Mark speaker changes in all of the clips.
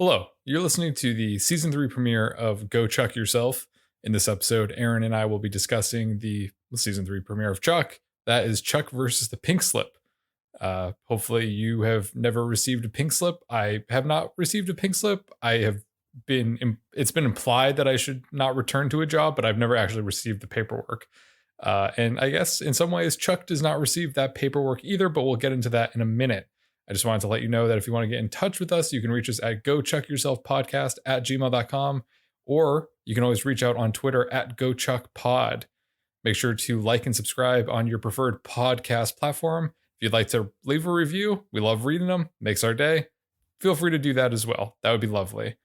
Speaker 1: Hello, you're listening to the season 3 premiere of Go Chuck Yourself. In this episode, Erin and I will be discussing the season 3 premiere of Chuck. That is Chuck versus the Pink Slip. Hopefully, you have never received a pink slip. I have not received a pink slip. It's been implied that I should not return to a job, but I've never actually received the paperwork. And I guess in some ways, Chuck does not receive that paperwork either, but we'll get into that in a minute. I just wanted to let you know that if you want to get in touch with us, you can reach us at gochuckyourselfpodcast@gmail.com, or you can always reach out on Twitter at gochuckpod. Make sure to like and subscribe on your preferred podcast platform. If you'd like to leave a review, we love reading them, makes our day. Feel free to do that as well. That would be lovely.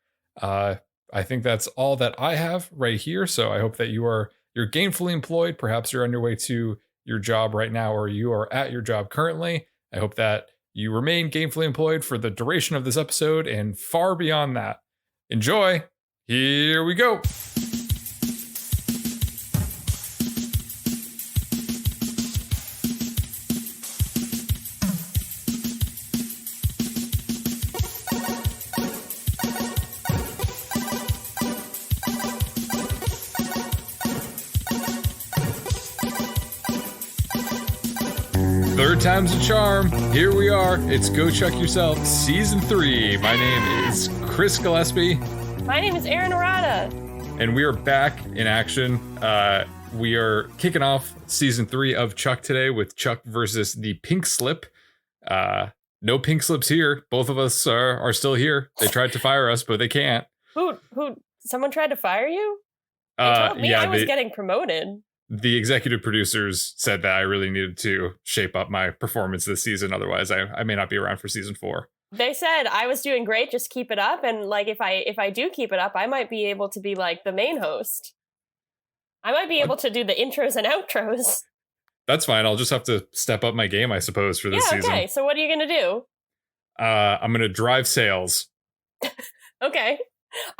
Speaker 1: I think that's all that I have right here. So I hope that you're gainfully employed. Perhaps you're on your way to your job right now, or you are at your job currently. I hope that you remain gainfully employed for the duration of this episode and far beyond that. Enjoy. Here we go. Third time's a charm. Here we are. It's Go Chuck Yourself, Season 3. My name is Chris Gillespie.
Speaker 2: My name is Erin.
Speaker 1: And we are back in action. We are kicking off Season 3 of Chuck today with Chuck versus the Pink Slip. No pink slips here. Both of us are still here. They tried to fire us, but they can't.
Speaker 2: Who? Someone tried to fire you? They told me I was getting promoted.
Speaker 1: The executive producers said that I really needed to shape up my performance this season. Otherwise, I may not be around for Season 4.
Speaker 2: They said I was doing great. Just keep it up. And like, if I do keep it up, I might be able to be like the main host. I might be able to do the intros and outros.
Speaker 1: That's fine. I'll just have to step up my game, I suppose, for this season.
Speaker 2: Okay. So what are you going to do?
Speaker 1: I'm going to drive sales.
Speaker 2: Okay.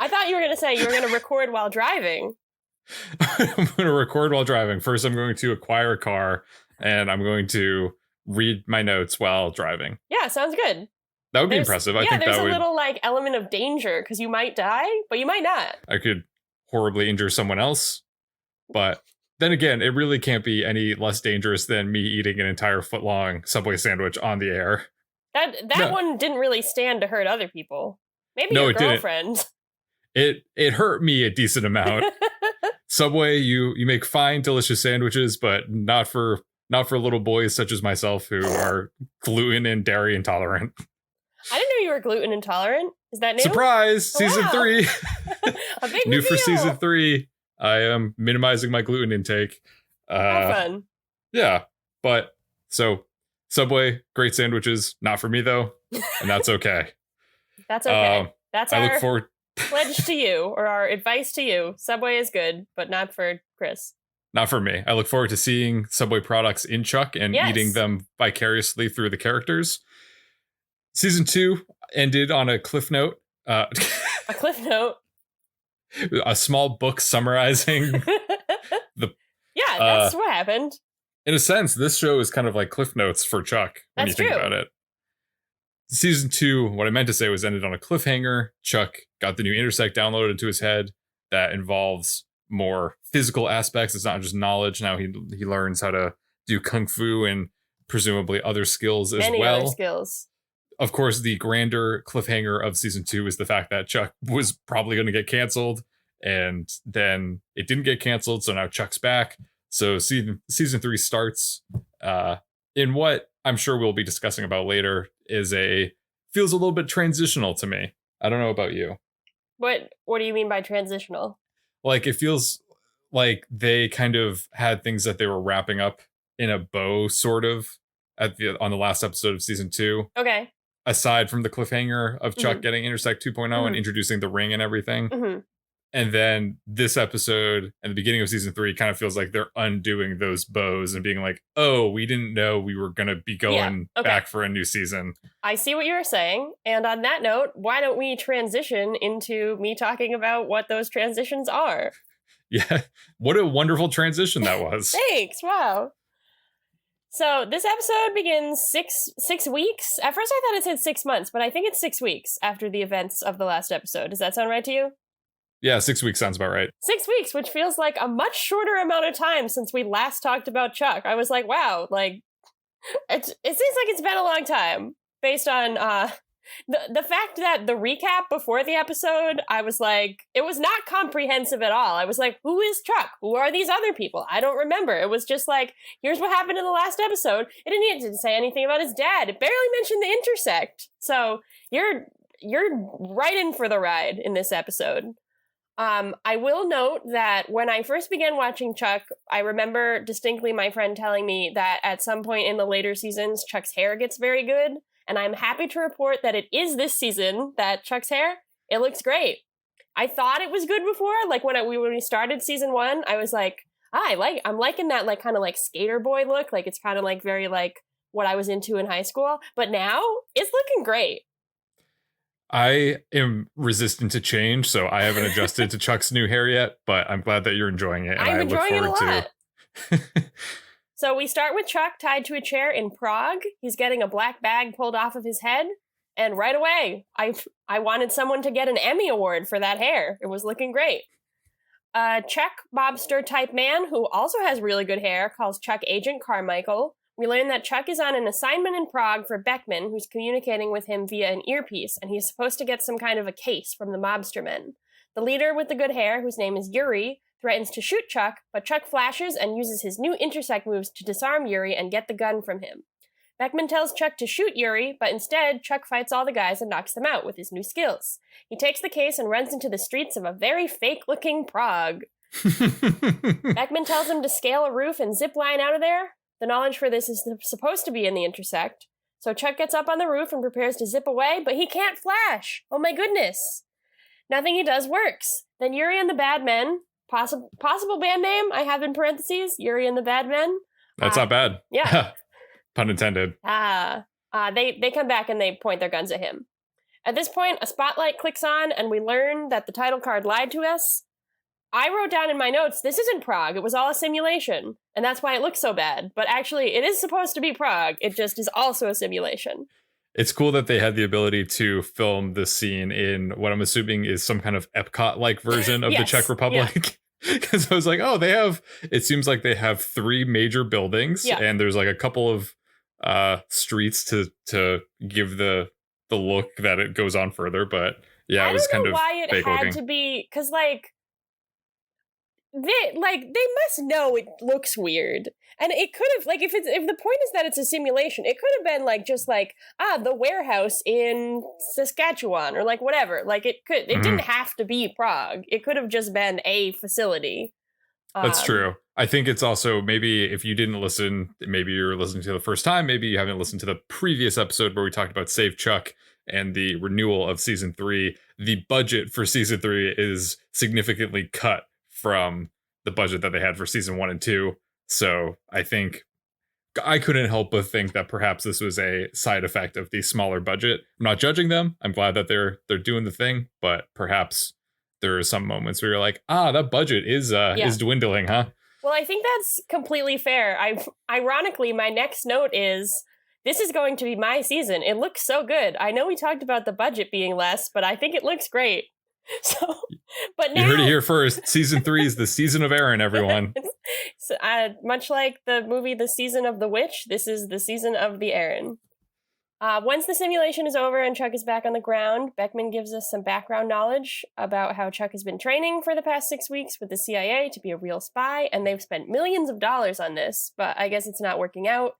Speaker 2: I thought you were going to say you were going to record while driving.
Speaker 1: I'm going to record while driving. First, I'm going to acquire a car, and I'm going to read my notes while driving.
Speaker 2: Yeah, sounds good.
Speaker 1: That would be impressive. I think
Speaker 2: there's a little like element of danger because you might die, but you might not.
Speaker 1: I could horribly injure someone else, but then again, it really can't be any less dangerous than me eating an entire foot-long Subway sandwich on the air.
Speaker 2: That one didn't really stand to hurt other people. Maybe your girlfriend.
Speaker 1: It hurt me a decent amount. Subway, you make fine, delicious sandwiches, but not for little boys such as myself who are gluten and dairy intolerant.
Speaker 2: I didn't know you were gluten intolerant. Is that new?
Speaker 1: Surprise! Season 3.
Speaker 2: A big
Speaker 1: new
Speaker 2: reveal.
Speaker 1: For Season 3. I am minimizing my gluten intake.
Speaker 2: How fun.
Speaker 1: Yeah, but so Subway, great sandwiches. Not for me though, and that's okay.
Speaker 2: That's okay. That's
Speaker 1: I
Speaker 2: our
Speaker 1: look forward.
Speaker 2: Pledge to you, or our advice to you. Subway is good, but not for Chris.
Speaker 1: Not for me. I look forward to seeing Subway products in Chuck and eating them vicariously through the characters. Season 2 ended on a cliff note.
Speaker 2: A cliff note?
Speaker 1: A small book summarizing the...
Speaker 2: Yeah, that's what happened.
Speaker 1: In a sense, this show is kind of like Cliff Notes for Chuck when you think about it. Season 2, what I meant to say was ended on a cliffhanger. Chuck got the new Intersect downloaded into his head that involves more physical aspects. It's not just knowledge. Now he learns how to do kung fu and presumably other skills as well.
Speaker 2: Many other skills.
Speaker 1: Of course, the grander cliffhanger of Season 2 is the fact that Chuck was probably going to get canceled, and then it didn't get canceled, so now Chuck's back. So Season 3 starts in what I'm sure we'll be discussing about later feels a little bit transitional to me. I don't know about you.
Speaker 2: What do you mean by transitional?
Speaker 1: Like, it feels like they kind of had things that they were wrapping up in a bow, sort of, on the last episode of Season 2.
Speaker 2: Okay.
Speaker 1: Aside from the cliffhanger of Chuck getting Intersect 2.0 and introducing the ring and everything. Mm-hmm. And then this episode and the beginning of Season 3 kind of feels like they're undoing those bows and being like, oh, we didn't know we were going to be going back for a new season.
Speaker 2: I see what you're saying. And on that note, why don't we transition into me talking about what those transitions are?
Speaker 1: Yeah. What a wonderful transition that was.
Speaker 2: Thanks. Wow. So this episode begins six weeks. At first I thought it said 6 months, but I think it's 6 weeks after the events of the last episode. Does that sound right to you?
Speaker 1: Yeah, 6 weeks sounds about right.
Speaker 2: 6 weeks, which feels like a much shorter amount of time since we last talked about Chuck. I was like, wow, like, it seems like it's been a long time based on the fact that the recap before the episode, I was like, it was not comprehensive at all. I was like, who is Chuck? Who are these other people? I don't remember. It was just like, here's what happened in the last episode. It didn't say anything about his dad. It barely mentioned the intersect. So you're right in for the ride in this episode. I will note that when I first began watching Chuck, I remember distinctly my friend telling me that at some point in the later seasons, Chuck's hair gets very good. And I'm happy to report that it is this season that Chuck's hair, it looks great. I thought it was good before. Like when we started season 1, I was like, I'm liking that like kind of like skater boy look. Like it's kind of like very like what I was into in high school. But now it's looking great.
Speaker 1: I am resistant to change, so I haven't adjusted to Chuck's new hair yet, but I'm glad that you're enjoying it. And
Speaker 2: I'm enjoying it a lot.
Speaker 1: To
Speaker 2: So we start with Chuck tied to a chair in Prague. He's getting a black bag pulled off of his head. And right away, I wanted someone to get an Emmy Award for that hair. It was looking great. A Czech mobster type man who also has really good hair calls Chuck Agent Carmichael. We learn that Chuck is on an assignment in Prague for Beckman, who's communicating with him via an earpiece, and he's supposed to get some kind of a case from the mobster men. The leader with the good hair, whose name is Yuri, threatens to shoot Chuck, but Chuck flashes and uses his new intersect moves to disarm Yuri and get the gun from him. Beckman tells Chuck to shoot Yuri, but instead, Chuck fights all the guys and knocks them out with his new skills. He takes the case and runs into the streets of a very fake-looking Prague. Beckman tells him to scale a roof and zip line out of there. The knowledge for this is supposed to be in the intersect. So Chuck gets up on the roof and prepares to zip away, but he can't flash. Oh my goodness. Nothing he does works. Then Yuri and the Bad Men, possible band name, I have in parentheses, Yuri and the Bad Men.
Speaker 1: That's not bad.
Speaker 2: Yeah.
Speaker 1: Pun intended.
Speaker 2: They come back and they point their guns at him. At this point, a spotlight clicks on and we learn that the title card lied to us. I wrote down in my notes, this isn't Prague, it was all a simulation. And that's why it looks so bad. But actually, it is supposed to be Prague. It just is also a simulation.
Speaker 1: It's cool that they had the ability to film this scene in what I'm assuming is some kind of Epcot-like version of the Czech Republic. Because I was like, oh, it seems like they have 3 major buildings. Yeah. And there's like a couple of streets to give the look that it goes on further. But yeah, it was kind of why it had
Speaker 2: to be, because they must know it looks weird. And it could have, like, if the point is that it's a simulation, it could have been like just like the warehouse in Saskatchewan or like whatever. Like it didn't have to be Prague. It could have just been a facility.
Speaker 1: That's true. I think it's also, maybe if you didn't listen, maybe you're listening to the first time, maybe you haven't listened to the previous episode where we talked about Save Chuck and the renewal of season 3. The budget for season 3 is significantly cut from the budget that they had for season 1 and 2. So I think I couldn't help but think that perhaps this was a side effect of the smaller budget. I'm not judging them. I'm glad that they're doing the thing, but perhaps there are some moments where you're like, that budget is dwindling, huh?
Speaker 2: Well, I think that's completely fair. Ironically, my next note is, this is going to be my season. It looks so good. I know we talked about the budget being less, but I think it looks great. So, but now,
Speaker 1: you heard it here first. Season 3 is the season of Erin, everyone.
Speaker 2: So, much like the movie The Season of the Witch, this is the season of the Erin. Once the simulation is over and Chuck is back on the ground, Beckman gives us some background knowledge about how Chuck has been training for the past 6 weeks with the CIA to be a real spy, and they've spent millions of dollars on this, but I guess it's not working out.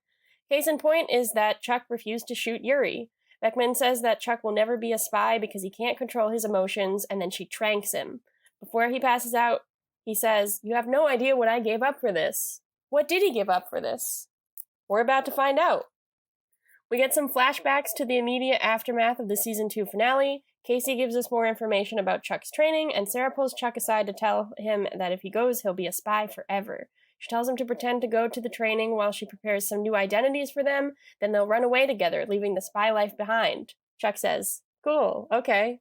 Speaker 2: Case in point is that Chuck refused to shoot Yuri. Beckman says that Chuck will never be a spy because he can't control his emotions, and then she tranks him. Before he passes out, he says, "You have no idea what I gave up for this." What did he give up for this? We're about to find out. We get some flashbacks to the immediate aftermath of the season 2 finale. Casey gives us more information about Chuck's training, and Sarah pulls Chuck aside to tell him that if he goes, he'll be a spy forever. She tells him to pretend to go to the training while she prepares some new identities for them, then they'll run away together, leaving the spy life behind. Chuck says, "Cool, okay."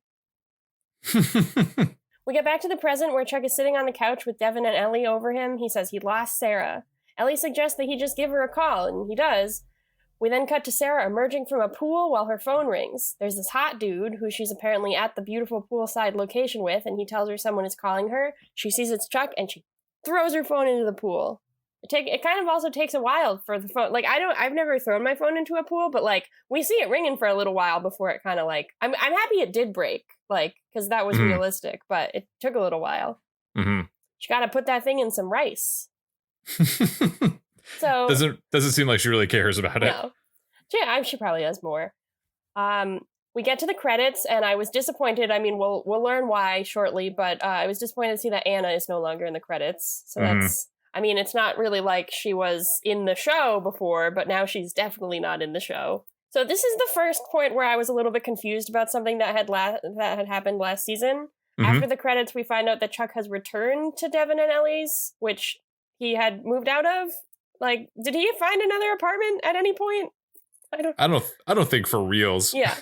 Speaker 2: We get back to the present where Chuck is sitting on the couch with Devin and Ellie over him. He says he lost Sarah. Ellie suggests that he just give her a call, and he does. We then cut to Sarah emerging from a pool while her phone rings. There's this hot dude who she's apparently at the beautiful poolside location with, and he tells her someone is calling her. She sees it's Chuck, and she throws her phone into the pool. It kind of also takes a while for the phone. Like, I've never thrown my phone into a pool, but like we see it ringing for a little while before it kind of like. I'm happy it did break, like, because that was realistic, but it took a little while.
Speaker 1: Mm-hmm.
Speaker 2: She got to put that thing in some rice. So
Speaker 1: doesn't seem like she really cares about it.
Speaker 2: No. Yeah, she probably does more. We get to the credits, and I was disappointed. I mean, we'll learn why shortly, but I was disappointed to see that Anna is no longer in the credits. So that's. I mean, it's not really like she was in the show before, but now she's definitely not in the show. So this is the first point where I was a little bit confused about something that had happened last season. After the credits, we find out that Chuck has returned to Devin and Ellie's, which he had moved out of. Like, did he find another apartment at any point?
Speaker 1: I don't think for reals.
Speaker 2: Yeah,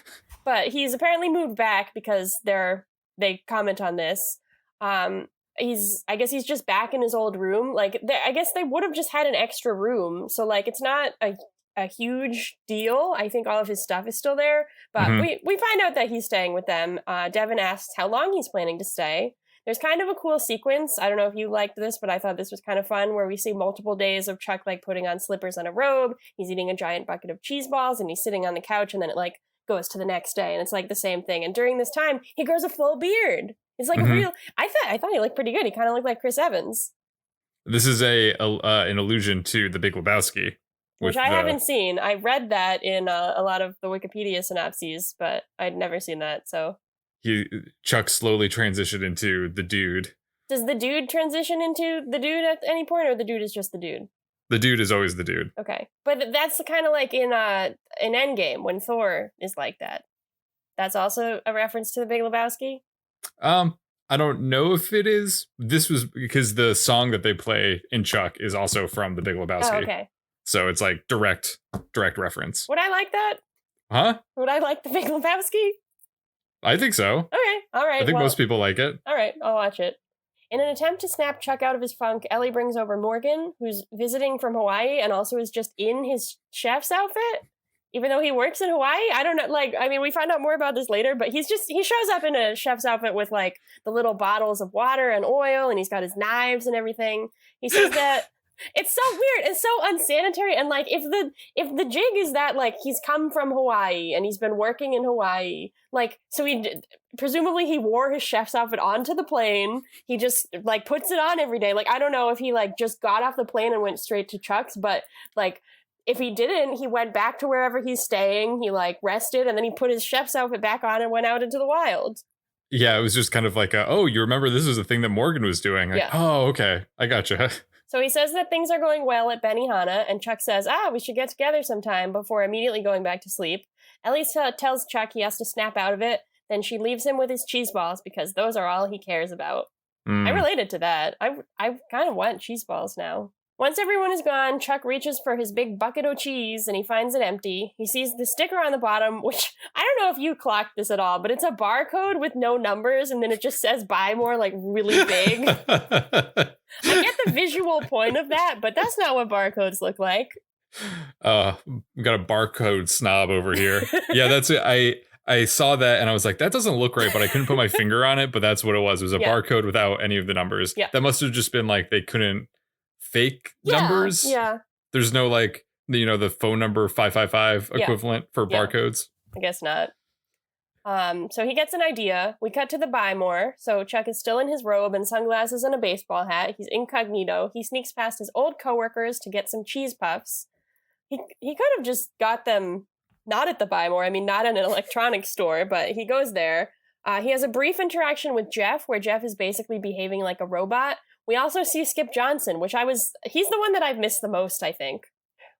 Speaker 2: but he's apparently moved back because they comment on this. I guess he's just back in his old room. Like, I guess they would have just had an extra room. So, like, it's not a huge deal. I think all of his stuff is still there. But we find out that he's staying with them. Devin asks how long he's planning to stay. There's kind of a cool sequence. I don't know if you liked this, but I thought this was kind of fun, where we see multiple days of Chuck, like, putting on slippers and a robe. He's eating a giant bucket of cheese balls, and he's sitting on the couch, and then it, like, goes to the next day, and it's, like, the same thing. And during this time, he grows a full beard. It's like a real. I thought he looked pretty good. He kind of looked like Chris Evans.
Speaker 1: This is an allusion to The Big Lebowski,
Speaker 2: which I haven't seen. I read that in a lot of the Wikipedia synopses, but I'd never seen that. So
Speaker 1: Chuck slowly transitioned into the dude.
Speaker 2: Does the dude transition into the dude at any point, or the dude is just the dude?
Speaker 1: The dude is always the dude.
Speaker 2: Okay, but that's kind of like in Endgame when Thor is like that. That's also a reference to The Big Lebowski.
Speaker 1: I don't know if it is. This was because the song that they play in Chuck is also from The Big Lebowski.
Speaker 2: Oh, okay.
Speaker 1: So it's like direct reference.
Speaker 2: Would I like that?
Speaker 1: Huh?
Speaker 2: Would I like The Big Lebowski?
Speaker 1: I think so.
Speaker 2: Okay, all right.
Speaker 1: I think most people like it.
Speaker 2: All right, I'll watch it. In an attempt to snap Chuck out of his funk, Ellie brings over Morgan, who's visiting from Hawaii and also is just in his chef's outfit. Even though he works in Hawaii, I don't know, like, I mean, we find out more about this later, but he shows up in a chef's outfit with, like, the little bottles of water and oil, and he's got his knives and everything. He says that it's so weird and so unsanitary, and, like, if the jig is that, like, he's come from Hawaii and he's been working in Hawaii, like, so presumably he wore his chef's outfit onto the plane, he just, like, puts it on every day. Like, I don't know if he, like, just got off the plane and went straight to Chuck's, but, like, if he didn't, he went back to wherever he's staying, he, like, rested, and then he put his chef's outfit back on and went out into the wild.
Speaker 1: Yeah, it was just kind of like, oh, you remember this is the thing that Morgan was doing. Like, yeah. Oh, okay, I gotcha.
Speaker 2: So he says that things are going well at Benihana, and Chuck says, we should get together sometime, before immediately going back to sleep. Ellie tells Chuck he has to snap out of it, then she leaves him with his cheese balls, because those are all he cares about. I related to that. I kind of want cheese balls now. Once everyone is gone, Chuck reaches for his big bucket of cheese, and he finds it empty. He sees the sticker on the bottom, which, I don't know if you clocked this at all, but it's a barcode with no numbers, and then it just says buy more, like, really big. I get the visual point of that, but that's not what barcodes look like.
Speaker 1: We got a barcode snob over here. Yeah, that's it. I saw that, and I was like, that doesn't look right, but I couldn't put my finger on it, but that's what it was. It was a barcode without any of the numbers. Yeah. That must have just been, like, they couldn't fake numbers.
Speaker 2: Yeah.
Speaker 1: There's no, like, the phone number 555 equivalent for barcodes.
Speaker 2: I guess not. So he gets an idea. We cut to the buy more. So Chuck is still in his robe and sunglasses and a baseball hat. He's incognito. He sneaks past his old coworkers to get some cheese puffs. He could have just got them not at the buy more. I mean, not in an electronics store, but he goes there. He has a brief interaction with Jeff, where Jeff is basically behaving like a robot. We also see Skip Johnson, he's the one that I've missed the most, I think.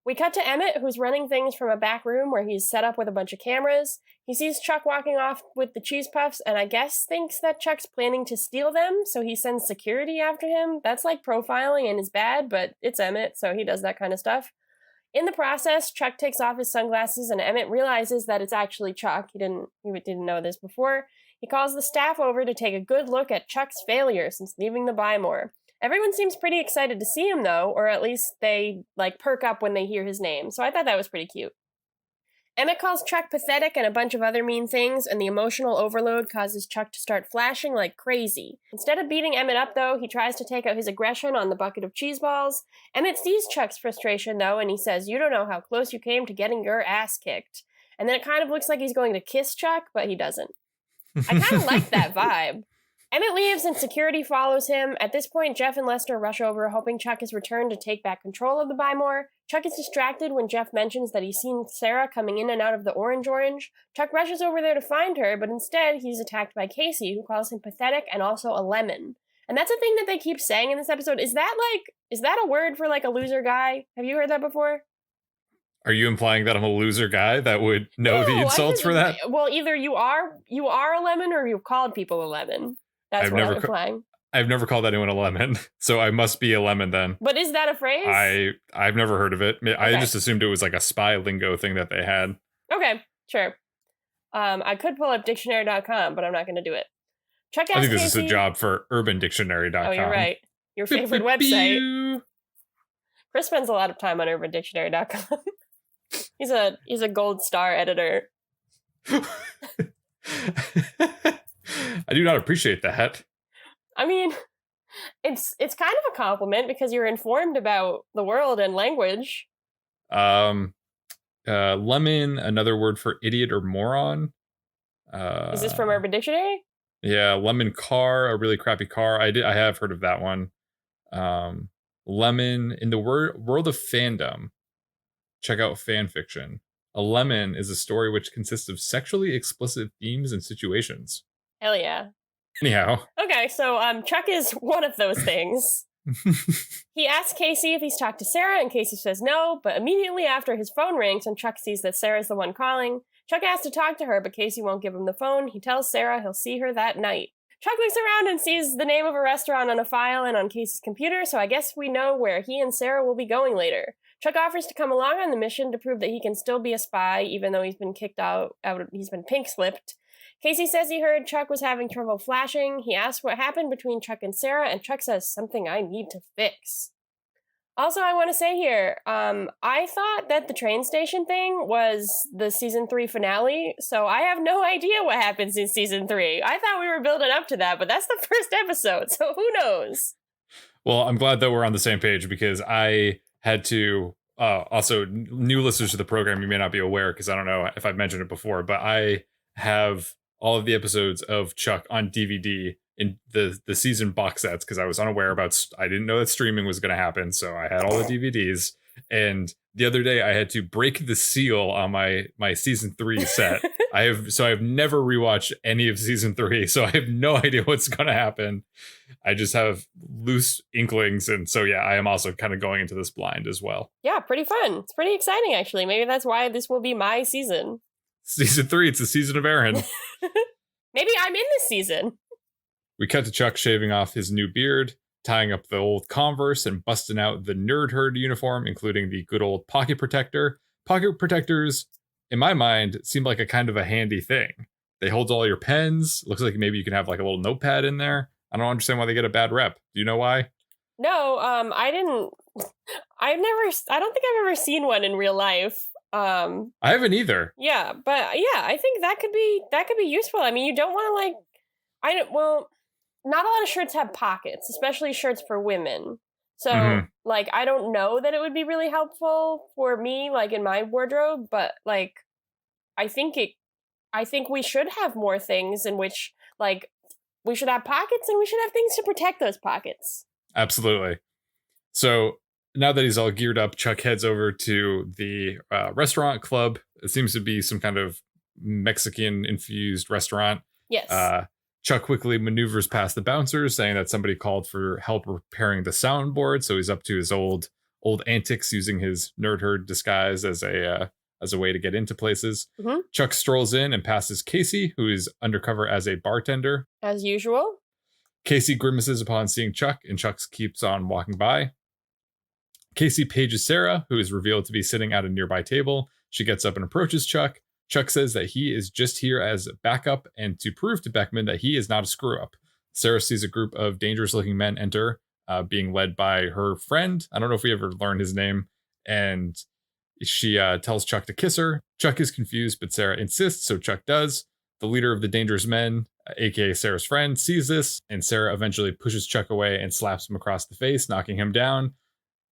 Speaker 2: We cut to Emmett, who's running things from a back room where he's set up with a bunch of cameras. He sees Chuck walking off with the cheese puffs, and I guess thinks that Chuck's planning to steal them, so he sends security after him. That's like profiling and is bad, but it's Emmett, so he does that kind of stuff. In the process, Chuck takes off his sunglasses, and Emmett realizes that it's actually Chuck. He didn't know this before. He calls the staff over to take a good look at Chuck's failure since leaving the buy more. Everyone seems pretty excited to see him, though, or at least they, like, perk up when they hear his name, so I thought that was pretty cute. Emmett calls Chuck pathetic and a bunch of other mean things, and the emotional overload causes Chuck to start flashing like crazy. Instead of beating Emmett up, though, he tries to take out his aggression on the bucket of cheese balls. Emmett sees Chuck's frustration, though, and he says, "You don't know how close you came to getting your ass kicked." And then it kind of looks like he's going to kiss Chuck, but he doesn't. I kind of like that vibe. Emmett leaves and security follows him. At this point, Jeff and Lester rush over, hoping Chuck has returned to take back control of the Buy More. Chuck is distracted when Jeff mentions that he's seen Sarah coming in and out of the orange. Chuck rushes over there to find her, but instead he's attacked by Casey, who calls him pathetic and also a lemon. And that's a thing that they keep saying in this episode. Is that a word for like a loser guy? Have you heard that before?
Speaker 1: Are you implying that I'm a loser guy that would know the insults for that?
Speaker 2: Well, either you are a lemon or you've called people a lemon. That's what I'm implying.
Speaker 1: I've never called anyone a lemon, so I must be a lemon then.
Speaker 2: But is that a phrase?
Speaker 1: I've never heard of it.
Speaker 2: Okay.
Speaker 1: I just assumed it was like a spy lingo thing that they had.
Speaker 2: Okay, sure. I could pull up dictionary.com, but I'm not going to do it. Chuck asks
Speaker 1: I think this
Speaker 2: Casey,
Speaker 1: is a job for urbandictionary.com.
Speaker 2: Oh, you're right. Your favorite website. Chris spends a lot of time on urbandictionary.com. He's a gold star editor.
Speaker 1: I do not appreciate that.
Speaker 2: I mean, it's kind of a compliment because you're informed about the world and language.
Speaker 1: Lemon, another word for idiot or moron.
Speaker 2: Is this from Urban Dictionary?
Speaker 1: Yeah, lemon car, a really crappy car. I have heard of that one. Lemon, in the world of fandom, check out fan fiction. A lemon is a story which consists of sexually explicit themes and situations.
Speaker 2: Hell yeah.
Speaker 1: Anyhow.
Speaker 2: Okay, so Chuck is one of those things. He asks Casey if he's talked to Sarah, and Casey says no, but immediately after his phone rings and Chuck sees that Sarah's the one calling, Chuck asks to talk to her, but Casey won't give him the phone. He tells Sarah he'll see her that night. Chuck looks around and sees the name of a restaurant on a file and on Casey's computer, so I guess we know where he and Sarah will be going later. Chuck offers to come along on the mission to prove that he can still be a spy, even though he's been kicked out he's been pink-slipped. Casey says he heard Chuck was having trouble flashing. He asks what happened between Chuck and Sarah, and Chuck says, "Something I need to fix." Also, I want to say here, I thought that the train station thing was the season 3 finale, so I have no idea what happens in season 3. I thought we were building up to that, but that's the first episode, so who knows?
Speaker 1: Well, I'm glad that we're on the same page because I had to, also, new listeners to the program, you may not be aware because I don't know if I've mentioned it before, but I have all of the episodes of Chuck on DVD in the season box sets because I was unaware about, I didn't know that streaming was going to happen. So I had all the DVDs. And the other day I had to break the seal on my season 3 set. I have never rewatched any of season 3. So I have no idea what's going to happen. I just have loose inklings. And so, yeah, I am also kind of going into this blind as well.
Speaker 2: Yeah, pretty fun. It's pretty exciting, actually. Maybe that's why this will be my season.
Speaker 1: Season 3, it's the season of Erin.
Speaker 2: Maybe I'm in this season.
Speaker 1: We cut to Chuck shaving off his new beard, tying up the old Converse, and busting out the Nerd Herd uniform, including the good old pocket protector. Pocket protectors, in my mind, seem like a kind of a handy thing. They hold all your pens. Looks like maybe you can have like a little notepad in there. I don't understand why they get a bad rep. Do you know why?
Speaker 2: No, I don't think I've ever seen one in real life.
Speaker 1: I haven't either.
Speaker 2: Yeah, but yeah, I think that could be useful. I mean, you don't want to not a lot of shirts have pockets, especially shirts for women. So, like, I don't know that it would be really helpful for me, like, in my wardrobe, but, like, I think we should have more things in which, like, we should have pockets and we should have things to protect those pockets.
Speaker 1: Absolutely. So, now that he's all geared up, Chuck heads over to the restaurant club. It seems to be some kind of Mexican-infused restaurant.
Speaker 2: Yes.
Speaker 1: Chuck quickly maneuvers past the bouncers, saying that somebody called for help repairing the soundboard. So he's up to his old antics, using his Nerd Herd disguise as a way to get into places. Mm-hmm. Chuck strolls in and passes Casey, who is undercover as a bartender.
Speaker 2: As usual.
Speaker 1: Casey grimaces upon seeing Chuck, and Chuck keeps on walking by. Casey pages Sarah, who is revealed to be sitting at a nearby table. She gets up and approaches Chuck. Chuck says that he is just here as backup and to prove to Beckman that he is not a screw-up. Sarah sees a group of dangerous-looking men enter. being led by her friend. I don't know if we ever learned his name. And she tells Chuck to kiss her. Chuck is confused, but Sarah insists, so Chuck does. The leader of the Dangerous Men, aka Sarah's friend, sees this, and Sarah eventually pushes Chuck away and slaps him across the face, knocking him down.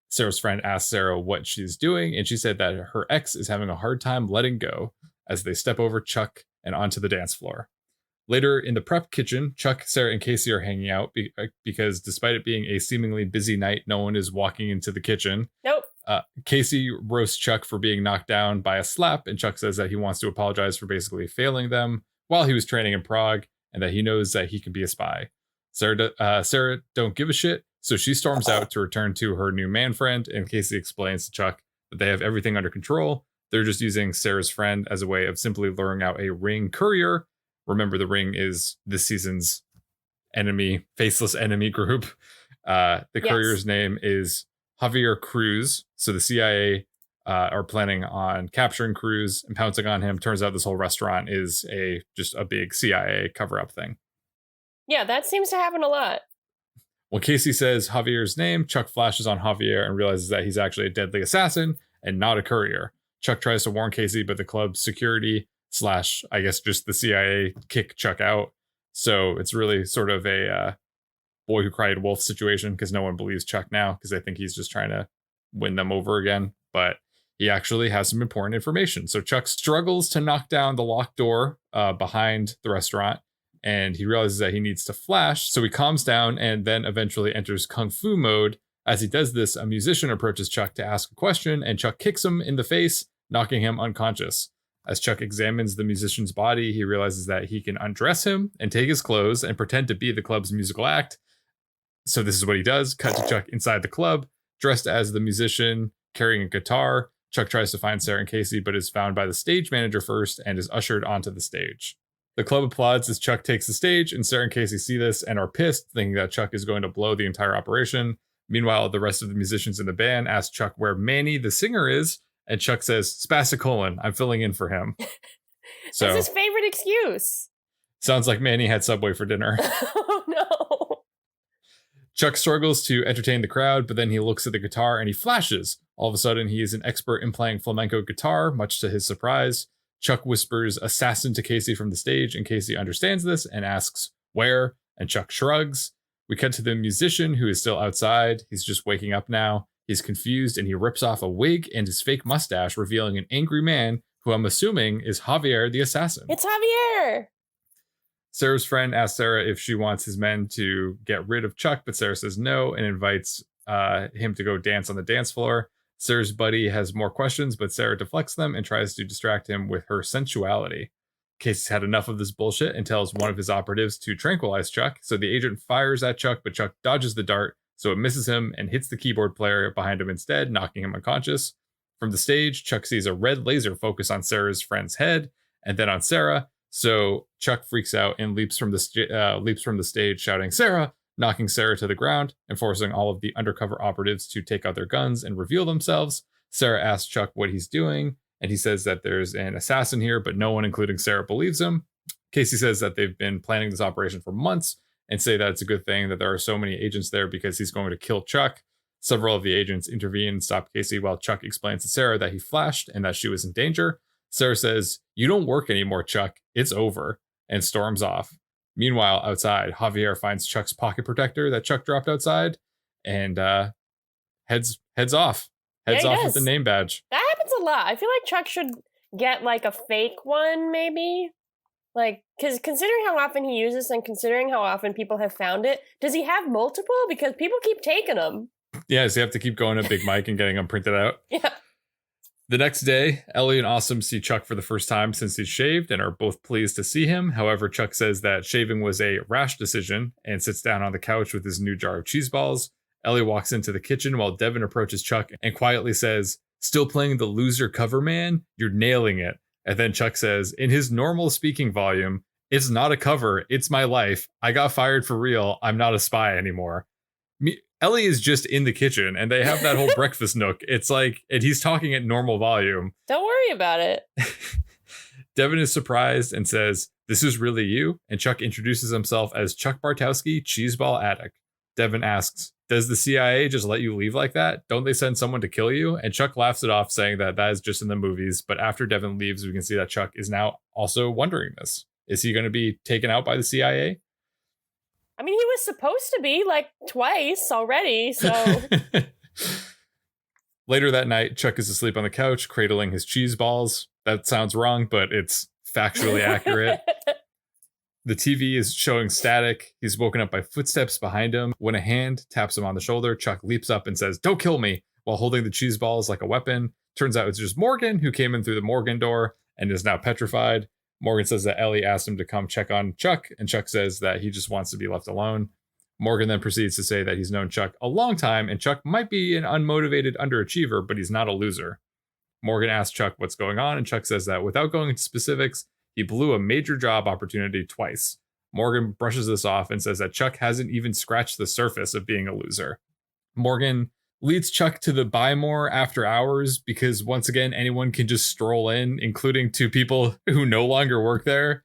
Speaker 1: Sarah's friend asks Sarah what she's doing, and she said that her ex is having a hard time letting go as they step over Chuck and onto the dance floor. Later in the prep kitchen, Chuck, Sarah, and Casey are hanging out because despite it being a seemingly busy night, no one is walking into the kitchen.
Speaker 2: Nope.
Speaker 1: Casey roasts Chuck for being knocked down by a slap, and Chuck says that he wants to apologize for basically failing them while he was training in Prague, and that he knows that he can be a spy. Sarah don't give a shit, so she storms out to return to her new man friend, and Casey explains to Chuck that they have everything under control. They're just using Sarah's friend as a way of simply luring out a ring courier. Remember, the ring is this season's enemy, faceless enemy group. The courier's name is Javier Cruz. So the CIA are planning on capturing Cruz and pouncing on him. Turns out this whole restaurant is just a big CIA cover-up thing.
Speaker 2: Yeah, that seems to happen a lot.
Speaker 1: When Casey says Javier's name, Chuck flashes on Javier and realizes that he's actually a deadly assassin and not a courier. Chuck tries to warn Casey, but the club's security / I guess just the CIA kick Chuck out. So it's really sort of a boy who cried wolf situation, because no one believes Chuck now because they think he's just trying to win them over again. But he actually has some important information. So Chuck struggles to knock down the locked door behind the restaurant, and he realizes that he needs to flash. So he calms down and then eventually enters Kung Fu mode. As he does this, a musician approaches Chuck to ask a question, and Chuck kicks him in the face, knocking him unconscious. As Chuck examines the musician's body, he realizes that he can undress him and take his clothes and pretend to be the club's musical act. So this is what he does. Cut to Chuck inside the club, dressed as the musician, carrying a guitar. Chuck tries to find Sarah and Casey, but is found by the stage manager first and is ushered onto the stage. The club applauds as Chuck takes the stage, and Sarah and Casey see this and are pissed, thinking that Chuck is going to blow the entire operation. Meanwhile, the rest of the musicians in the band ask Chuck where Manny, the singer, is, and Chuck says, spastic : I'm filling in for him. So,
Speaker 2: that's his favorite excuse.
Speaker 1: Sounds like Manny had Subway for dinner.
Speaker 2: Oh, no.
Speaker 1: Chuck struggles to entertain the crowd, but then he looks at the guitar and he flashes. All of a sudden, he is an expert in playing flamenco guitar, much to his surprise. Chuck whispers assassin to Casey from the stage, and Casey understands this and asks where, and Chuck shrugs. We cut to the musician, who is still outside. He's just waking up now. He's confused, and he rips off a wig and his fake mustache, revealing an angry man who I'm assuming is Javier the assassin.
Speaker 2: It's Javier!
Speaker 1: Sarah's friend asks Sarah if she wants his men to get rid of Chuck, but Sarah says no and invites him to go dance on the dance floor. Sarah's buddy has more questions, but Sarah deflects them and tries to distract him with her sensuality. Casey's had enough of this bullshit and tells one of his operatives to tranquilize Chuck, so the agent fires at Chuck, but Chuck dodges the dart, so it misses him and hits the keyboard player behind him instead, knocking him unconscious. From the stage, Chuck sees a red laser focus on Sarah's friend's head and then on Sarah, so Chuck freaks out and leaps from the stage, shouting, "Sarah!" knocking Sarah to the ground and forcing all of the undercover operatives to take out their guns and reveal themselves. Sarah asks Chuck what he's doing, and he says that there's an assassin here, but no one, including Sarah, believes him. Casey says that they've been planning this operation for months and say that it's a good thing that there are so many agents there because he's going to kill Chuck. Several of the agents intervene and stop Casey while Chuck explains to Sarah that he flashed and that she was in danger. Sarah says, "You don't work anymore, Chuck. It's over," and storms off. Meanwhile, outside, Javier finds Chuck's pocket protector that Chuck dropped outside and heads off. Heads off with the name badge.
Speaker 2: That happens a lot. I feel like Chuck should get like a fake one, maybe. Like, because considering how often he uses and considering how often people have found it, does he have multiple? Because people keep taking them.
Speaker 1: Yeah, so you have to keep going to Big Mike and getting them printed out.
Speaker 2: Yeah.
Speaker 1: The next day, Ellie and Awesome see Chuck for the first time since he's shaved and are both pleased to see him. However, Chuck says that shaving was a rash decision and sits down on the couch with his new jar of cheese balls. Ellie walks into the kitchen while Devin approaches Chuck and quietly says, "Still playing the loser cover, man? You're nailing it." And then Chuck says, in his normal speaking volume, "It's not a cover, it's my life. I got fired for real. I'm not a spy anymore." Ellie is just in the kitchen and they have that whole breakfast nook. It's like, and he's talking at normal volume.
Speaker 2: Don't worry about it.
Speaker 1: Devin is surprised and says, "This is really you?" And Chuck introduces himself as Chuck Bartowski, Cheeseball Addict. Devin asks, does the CIA just let you leave like that? Don't they send someone to kill you? And Chuck laughs it off, saying that is just in the movies. But after Devin leaves, we can see that Chuck is now also wondering this. Is he going to be taken out by the CIA?
Speaker 2: I mean, he was supposed to be like twice already, so...
Speaker 1: Later that night, Chuck is asleep on the couch, cradling his cheese balls. That sounds wrong, but it's factually accurate. The TV is showing static. He's woken up by footsteps behind him. When a hand taps him on the shoulder, Chuck leaps up and says, "Don't kill me," while holding the cheese balls like a weapon. Turns out it's just Morgan, who came in through the Morgan door and is now petrified. Morgan says that Ellie asked him to come check on Chuck, and Chuck says that he just wants to be left alone. Morgan then proceeds to say that he's known Chuck a long time, and Chuck might be an unmotivated underachiever, but he's not a loser. Morgan asks Chuck what's going on, and Chuck says that without going into specifics, he blew a major job opportunity twice. Morgan brushes this off and says that Chuck hasn't even scratched the surface of being a loser. Morgan leads Chuck to the Buy More after hours because, once again, anyone can just stroll in, including two people who no longer work there.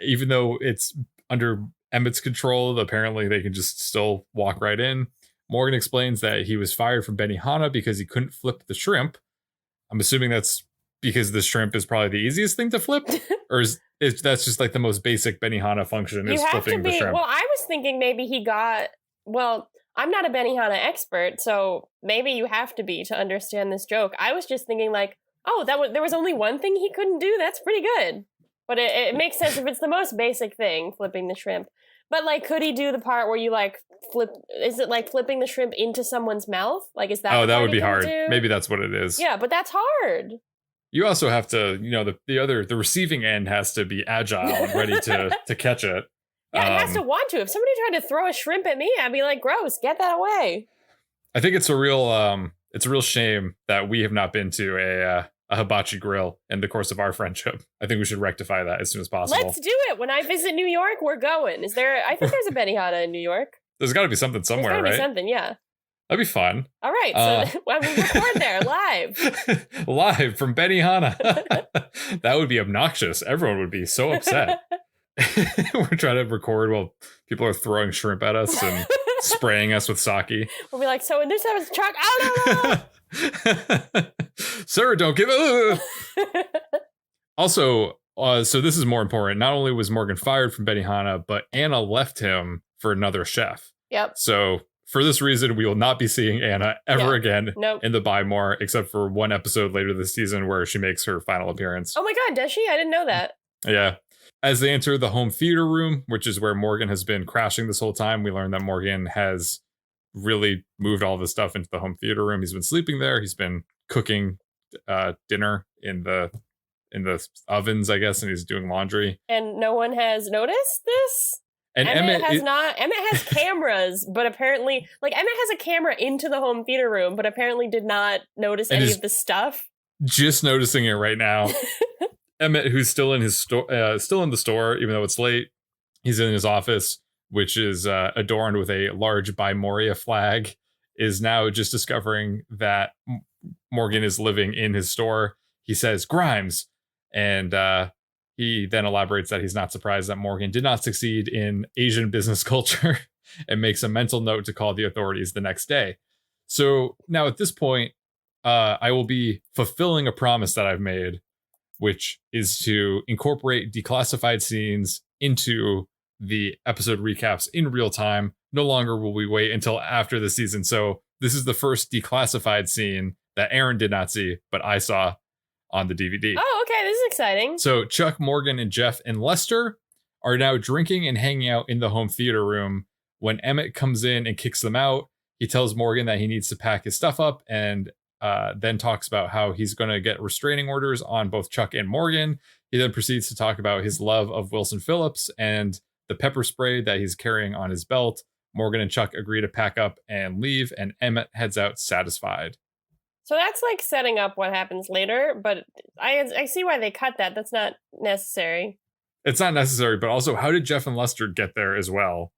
Speaker 1: Even though it's under Emmett's control, apparently they can just still walk right in. Morgan explains that he was fired from Benihana because he couldn't flip the shrimp. I'm assuming that's because the shrimp is probably the easiest thing to flip, or that's just like the most basic Benihana function is flipping the shrimp.
Speaker 2: Well, I was thinking maybe he got, well, I'm not a Benihana expert, so maybe you have to be to understand this joke. I was just thinking like, oh, there was only one thing he couldn't do. That's pretty good. But it makes sense if it's the most basic thing, flipping the shrimp. But like, could he do the part where you like flip? Is it like flipping the shrimp into someone's mouth? Like, is that?
Speaker 1: Oh, that would be hard. Maybe that's what it is.
Speaker 2: Yeah, but that's hard.
Speaker 1: You also have to, the receiving end has to be agile and ready to catch it.
Speaker 2: Yeah, it has to want to. If somebody tried to throw a shrimp at me, I'd be like, gross, get that away.
Speaker 1: I think it's a real shame that we have not been to a hibachi grill in the course of our friendship. I think we should rectify that as soon as possible.
Speaker 2: Let's do it. When I visit New York, we're going. I think there's a Benihana in New York.
Speaker 1: There's got to be something somewhere, right?
Speaker 2: There's got to be something, yeah.
Speaker 1: That'd be fun.
Speaker 2: All right, so we record there live.
Speaker 1: Live from Benihana. That would be obnoxious. Everyone would be so upset. We're trying to record while people are throwing shrimp at us and spraying us with sake.
Speaker 2: We'll be like, so in this episode, Chuck, oh no!
Speaker 1: Sir, don't give it. Also, so this is more important. Not only was Morgan fired from Benihana, but Anna left him for another chef.
Speaker 2: Yep.
Speaker 1: So for this reason, we will not be seeing Anna ever again in the Buy More, except for one episode later this season where she makes her final appearance.
Speaker 2: Oh my God, does she? I didn't know that.
Speaker 1: Yeah. As they enter the home theater room, which is where Morgan has been crashing this whole time, we learn that Morgan has really moved all this stuff into the home theater room. He's been sleeping there. He's been cooking dinner in the ovens, I guess, and he's doing laundry.
Speaker 2: And no one has noticed this? And Emmett has cameras, but apparently, like, Emmett has a camera into the home theater room, but apparently did not notice any of the stuff.
Speaker 1: Just noticing it right now. Emmett, who's still in his still in the store, even though it's late, he's in his office, which is adorned with a large Buy Moria flag, is now just discovering that Morgan is living in his store. He says, "Grimes," and he then elaborates that he's not surprised that Morgan did not succeed in Asian business culture and makes a mental note to call the authorities the next day. So now at this point, I will be fulfilling a promise that I've made, which is to incorporate declassified scenes into the episode recaps in real time. No longer will we wait until after the season. So this is the first declassified scene that Erin did not see, but I saw on the DVD.
Speaker 2: Oh, okay. This is exciting.
Speaker 1: So Chuck, Morgan, and Jeff and Lester are now drinking and hanging out in the home theater room. When Emmett comes in and kicks them out, he tells Morgan that he needs to pack his stuff up and then talks about how he's going to get restraining orders on both Chuck and Morgan. He then proceeds to talk about his love of Wilson Phillips and the pepper spray that he's carrying on his belt. Morgan and Chuck agree to pack up and leave, and Emmett heads out satisfied.
Speaker 2: So that's like setting up what happens later, but I see why they cut that. That's not necessary.
Speaker 1: It's not necessary, but also, how did Jeff and Lester get there as well?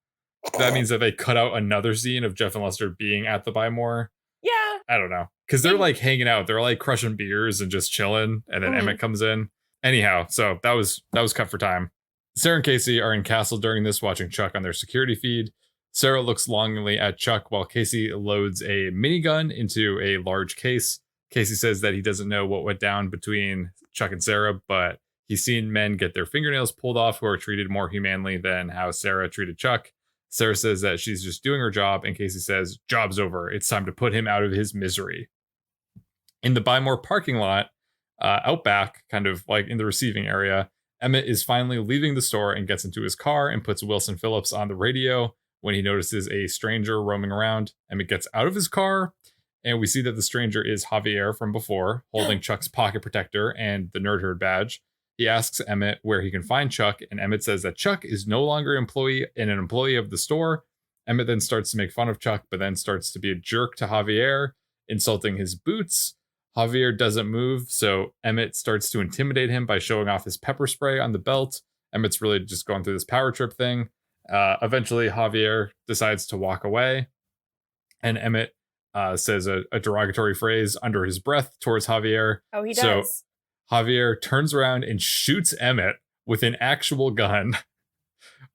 Speaker 1: That means that they cut out another scene of Jeff and Lester being at the Buy More.
Speaker 2: Yeah.
Speaker 1: I don't know. Because they're like hanging out. They're like crushing beers and just chilling. And then Emmett comes in. Anyhow, so that was cut for time. Sarah and Casey are in Castle during this, watching Chuck on their security feed. Sarah looks longingly at Chuck while Casey loads a minigun into a large case. Casey says that he doesn't know what went down between Chuck and Sarah, but he's seen men get their fingernails pulled off who are treated more humanely than how Sarah treated Chuck. Sarah says that she's just doing her job, and Casey says, "Job's over. It's time to put him out of his misery." In the Buy More parking lot, out back, kind of like in the receiving area, Emmett is finally leaving the store and gets into his car and puts Wilson Phillips on the radio when he notices a stranger roaming around. Emmett gets out of his car, and we see that the stranger is Javier from before, holding Chuck's pocket protector and the Nerd Herd badge. He asks Emmett where he can find Chuck, and Emmett says that Chuck is no longer an employee of the store. Emmett then starts to make fun of Chuck, but then starts to be a jerk to Javier, insulting his boots. Javier doesn't move, so Emmett starts to intimidate him by showing off his pepper spray on the belt. Emmett's really just going through this power trip thing. Eventually, Javier decides to walk away, and Emmett says a derogatory phrase under his breath towards Javier.
Speaker 2: Oh, he does.
Speaker 1: So Javier turns around and shoots Emmett with an actual gun.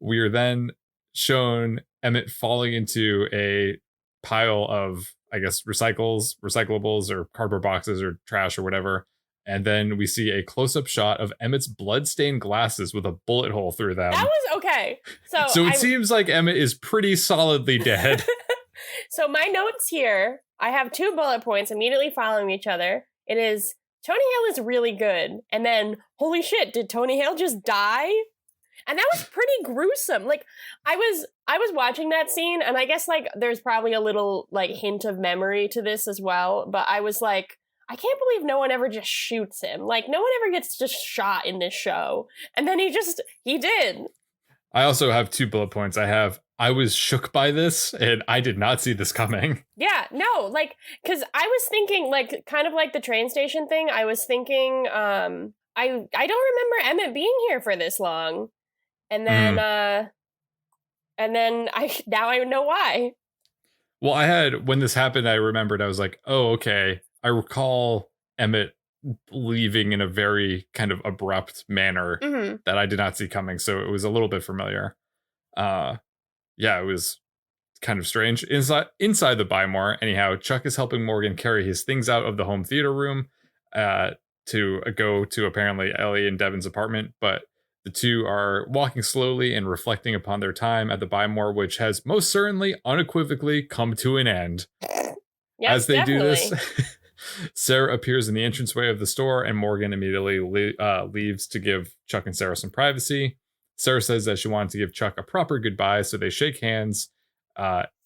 Speaker 1: We are then shown Emmett falling into a pile of, I guess, recyclables or cardboard boxes or trash or whatever. And then we see a close-up shot of Emmett's blood-stained glasses with a bullet hole through them.
Speaker 2: That was okay.
Speaker 1: So it seems like Emmett is pretty solidly dead.
Speaker 2: So my notes here, I have 2 bullet points immediately following each other. It is, Tony Hale is really good. And then, holy shit, did Tony Hale just die? And that was pretty gruesome. Like, I was watching that scene, and I guess, like, there's probably a little, like, hint of memory to this as well. But I was like, I can't believe no one ever just shoots him. Like, no one ever gets just shot in this show. And then he did.
Speaker 1: I also have 2 bullet points. I was shook by this, and I did not see this coming.
Speaker 2: Yeah, no, like, because I was thinking, like, kind of like the train station thing, I was thinking, I don't remember Emmett being here for this long. And then, now I know why.
Speaker 1: Well, when this happened, I remembered, I was like, oh, okay. I recall Emmett leaving in a very kind of abrupt manner that I did not see coming. So it was a little bit familiar. Yeah, it was kind of strange. Inside the Buy More, anyhow, Chuck is helping Morgan carry his things out of the home theater room to go to apparently Ellie and Devin's apartment. But the two are walking slowly and reflecting upon their time at the Buy More, which has most certainly unequivocally come to an end.
Speaker 2: Yes,
Speaker 1: as they
Speaker 2: definitely.
Speaker 1: do this, Sarah appears in the entranceway of the store, and Morgan immediately leaves to give Chuck and Sarah some privacy. Sarah says that she wanted to give Chuck a proper goodbye, so they shake hands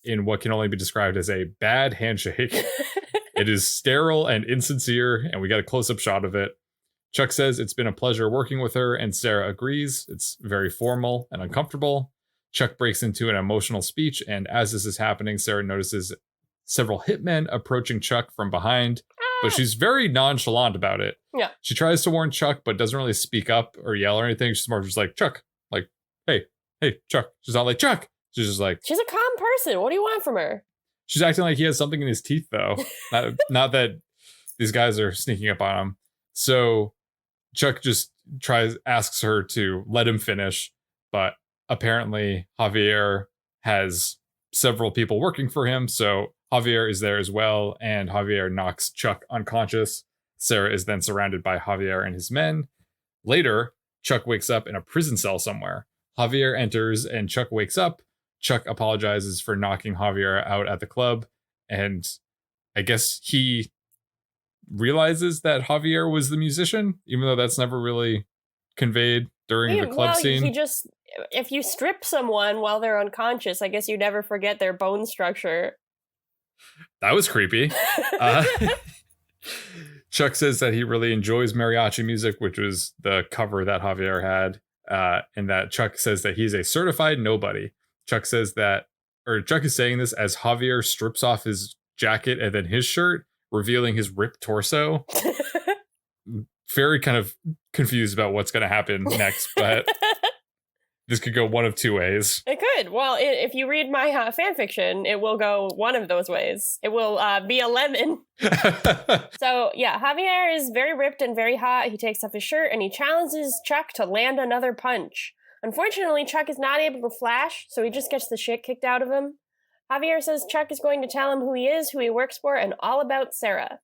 Speaker 1: in what can only be described as a bad handshake. It is sterile and insincere, and we got a close-up shot of it. Chuck says it's been a pleasure working with her, and Sarah agrees. It's very formal and uncomfortable. Chuck breaks into an emotional speech, and as this is happening, Sarah notices several hitmen approaching Chuck from behind, but she's very nonchalant about it.
Speaker 2: Yeah.
Speaker 1: She tries to warn Chuck, but doesn't really speak up or yell or anything. She's more just like, Chuck, like, hey, Chuck. She's not like, Chuck. She's just like...
Speaker 2: She's a calm person. What do you want from her?
Speaker 1: She's acting like he has something in his teeth, though. not that these guys are sneaking up on him. So Chuck just asks her to let him finish, but apparently Javier has several people working for him, so Javier is there as well, and Javier knocks Chuck unconscious. Sarah is then surrounded by Javier and his men. Later, Chuck wakes up in a prison cell somewhere. Javier enters, and Chuck wakes up. Chuck apologizes for knocking Javier out at the club, and I guess he realizes that Javier was the musician, even though that's never really conveyed during the club scene.
Speaker 2: He just, if you strip someone while they're unconscious, I guess you never forget their bone structure.
Speaker 1: That was creepy. Chuck says that he really enjoys mariachi music, which was the cover that Javier had, and that Chuck says that he's a certified nobody. Chuck is saying this as Javier strips off his jacket and then his shirt, revealing his ripped torso. Very kind of confused about what's going to happen next, but this could go one of 2 ways.
Speaker 2: It could. Well, if you read my fan fiction, it will go one of those ways. It will be a lemon. So, yeah, Javier is very ripped and very hot. He takes off his shirt and he challenges Chuck to land another punch. Unfortunately, Chuck is not able to flash, so he just gets the shit kicked out of him. Javier says Chuck is going to tell him who he is, who he works for, and all about Sarah.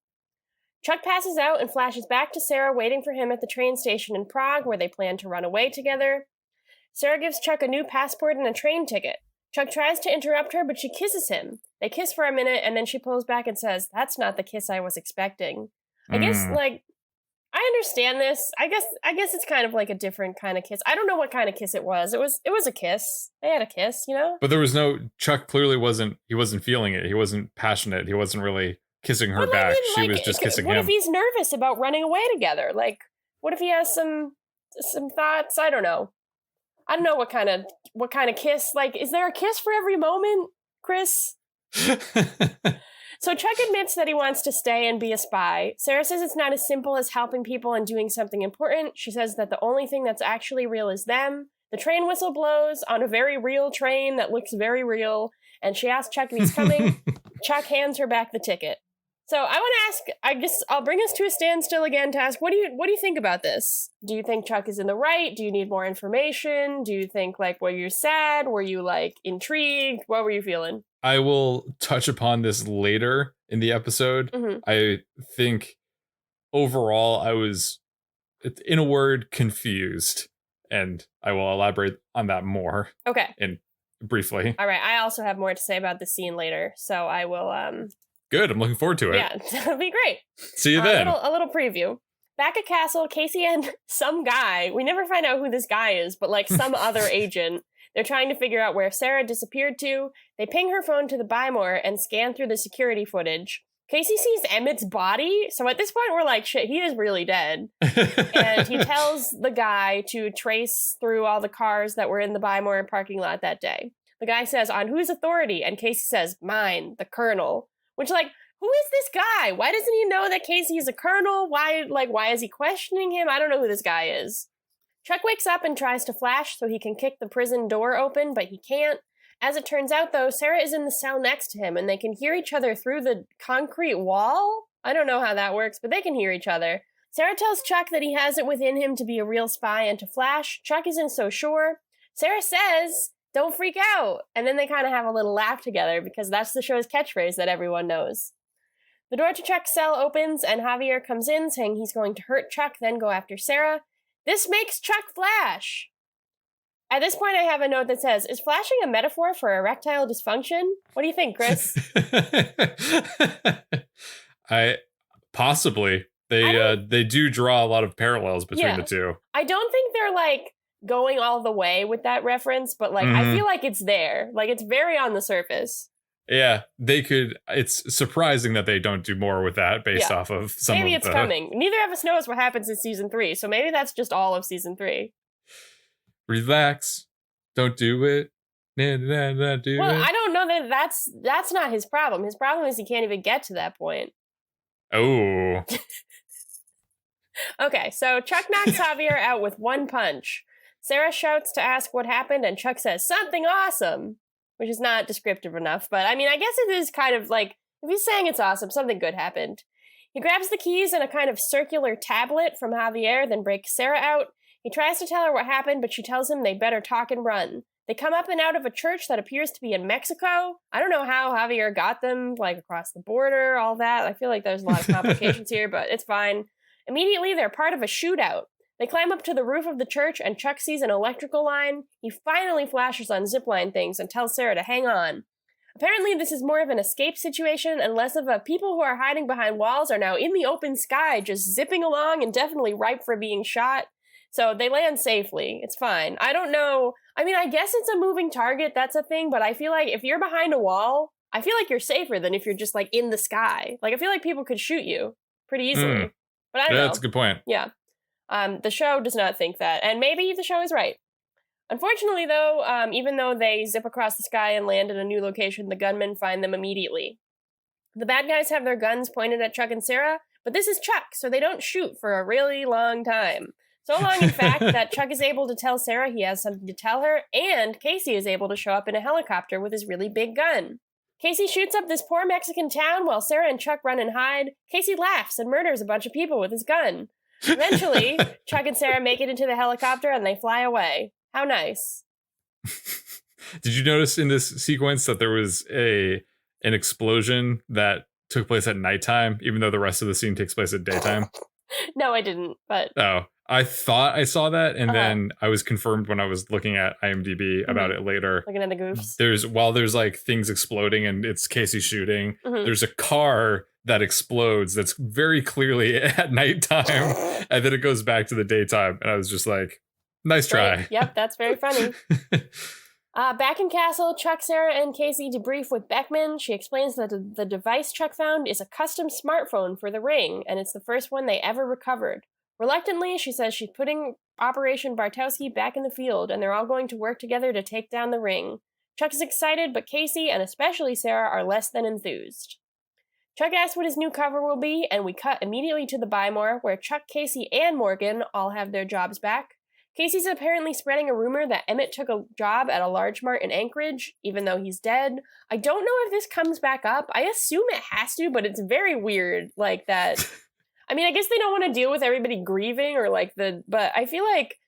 Speaker 2: Chuck passes out and flashes back to Sarah waiting for him at the train station in Prague, where they plan to run away together. Sarah gives Chuck a new passport and a train ticket. Chuck tries to interrupt her, but she kisses him. They kiss for a minute, and then she pulls back and says, "That's not the kiss I was expecting." I guess, I understand this. I guess it's kind of like a different kind of kiss. I don't know what kind of kiss it was. It was a kiss. They had a kiss, you know?
Speaker 1: But there was Chuck clearly wasn't feeling it. He wasn't passionate. He wasn't really kissing her back. She was just kissing him.
Speaker 2: What if he's nervous about running away together? Like, what if he has some thoughts? I don't know. I don't know what kind of kiss. Like, is there a kiss for every moment, Chris? So Chuck admits that he wants to stay and be a spy. Sarah says it's not as simple as helping people and doing something important. She says that the only thing that's actually real is them. The train whistle blows on a very real train that looks very real, and she asks Chuck if he's coming. Chuck hands her back the ticket. So I want to ask, I guess I'll bring us to a standstill again to ask, what do you think about this? Do you think Chuck is in the right? Do you need more information? Do you think, like, were you sad? Were you, like, intrigued? What were you feeling?
Speaker 1: I will touch upon this later in the episode.
Speaker 2: Mm-hmm.
Speaker 1: I think overall I was, in a word, confused. And I will elaborate on that more.
Speaker 2: Okay.
Speaker 1: Briefly.
Speaker 2: All right. I also have more to say about the scene later. So I will...
Speaker 1: Good. I'm looking forward to it.
Speaker 2: Yeah, that'll be great.
Speaker 1: See you then.
Speaker 2: A little preview. Back at Castle, Casey and some guy, we never find out who this guy is, but like some other agent, they're trying to figure out where Sarah disappeared to. They ping her phone to the Bymore and scan through the security footage. Casey sees Emmett's body, so at this point we're like, shit, he is really dead. And he tells the guy to trace through all the cars that were in the Bymore parking lot that day. The guy says, "On whose authority?" And Casey says, "Mine, the Colonel." Which, like, who is this guy? Why doesn't he know that Casey is a colonel? Why is he questioning him? I don't know who this guy is. Chuck wakes up and tries to flash so he can kick the prison door open, but he can't. As it turns out, though, Sarah is in the cell next to him, and they can hear each other through the concrete wall? I don't know how that works, but they can hear each other. Sarah tells Chuck that he has it within him to be a real spy and to flash. Chuck isn't so sure. Sarah says, "Don't freak out." And then they kind of have a little laugh together because that's the show's catchphrase that everyone knows. The door to Chuck's cell opens and Javier comes in saying he's going to hurt Chuck, then go after Sarah. This makes Chuck flash. At this point, I have a note that says, "Is flashing a metaphor for erectile dysfunction?" What do you think, Chris?
Speaker 1: Possibly. They do draw a lot of parallels between the two.
Speaker 2: I don't think they're like going all the way with that reference, but like I feel like it's there. Like it's very on the surface.
Speaker 1: Yeah, they could. It's surprising that they don't do more with that based off of some
Speaker 2: maybe
Speaker 1: of
Speaker 2: it's coming. Neither of us knows what happens in season 3, so maybe that's just all of season 3.
Speaker 1: Relax. Don't do it.
Speaker 2: Well, I don't know that's not his problem. His problem is he can't even get to that point.
Speaker 1: Oh.
Speaker 2: Okay, so Chuck knocks Javier out with one punch. Sarah shouts to ask what happened, and Chuck says, "Something awesome," which is not descriptive enough, but I mean, I guess it is kind of like, if he's saying it's awesome, something good happened. He grabs the keys and a kind of circular tablet from Javier, then breaks Sarah out. He tries to tell her what happened, but she tells him they better talk and run. They come up and out of a church that appears to be in Mexico. I don't know how Javier got them, like, across the border, all that. I feel like there's a lot of complications here, but it's fine. Immediately, they're part of a shootout. They climb up to the roof of the church, and Chuck sees an electrical line. He finally flashes on zipline things and tells Sarah to hang on. Apparently, this is more of an escape situation and less of a people who are hiding behind walls are now in the open sky, just zipping along and definitely ripe for being shot. So they land safely. It's fine. I don't know. I mean, I guess it's a moving target. That's a thing. But I feel like if you're behind a wall, I feel like you're safer than if you're just like in the sky. Like, I feel like people could shoot you pretty easily. But I don't know.
Speaker 1: That's a good point.
Speaker 2: Yeah. The show does not think that. And maybe the show is right. Unfortunately, though, even though they zip across the sky and land in a new location, the gunmen find them immediately. The bad guys have their guns pointed at Chuck and Sarah, but this is Chuck, so they don't shoot for a really long time. So long, in fact, that Chuck is able to tell Sarah he has something to tell her, and Casey is able to show up in a helicopter with his really big gun. Casey shoots up this poor Mexican town while Sarah and Chuck run and hide. Casey laughs and murders a bunch of people with his gun. Eventually, Chuck and Sarah make it into the helicopter and they fly away. How nice.
Speaker 1: Did you notice in this sequence that there was an explosion that took place at nighttime, even though the rest of the scene takes place at daytime?
Speaker 2: No, I didn't, but...
Speaker 1: Oh, I thought I saw that, and then I was confirmed when I was looking at IMDb about it later.
Speaker 2: Looking at the goofs.
Speaker 1: There's like things exploding and it's Casey shooting, there's a car that explodes that's very clearly at nighttime, and then it goes back to the daytime, and I was just like, nice try.
Speaker 2: Right. Yep, that's very funny. Back in Castle, Chuck, Sarah, and Casey debrief with Beckman. She explains that the device Chuck found is a custom smartphone for the ring, and it's the first one they ever recovered. Reluctantly, she says she's putting Operation Bartowski back in the field, and they're all going to work together to take down the ring. Chuck is excited, but Casey, and especially Sarah, are less than enthused. Chuck asks what his new cover will be, and we cut immediately to the Bymore, where Chuck, Casey, and Morgan all have their jobs back. Casey's apparently spreading a rumor that Emmett took a job at a large mart in Anchorage, even though he's dead. I don't know if this comes back up. I assume it has to, but it's very weird, like that. I mean, I guess they don't want to deal with everybody grieving or like but I feel like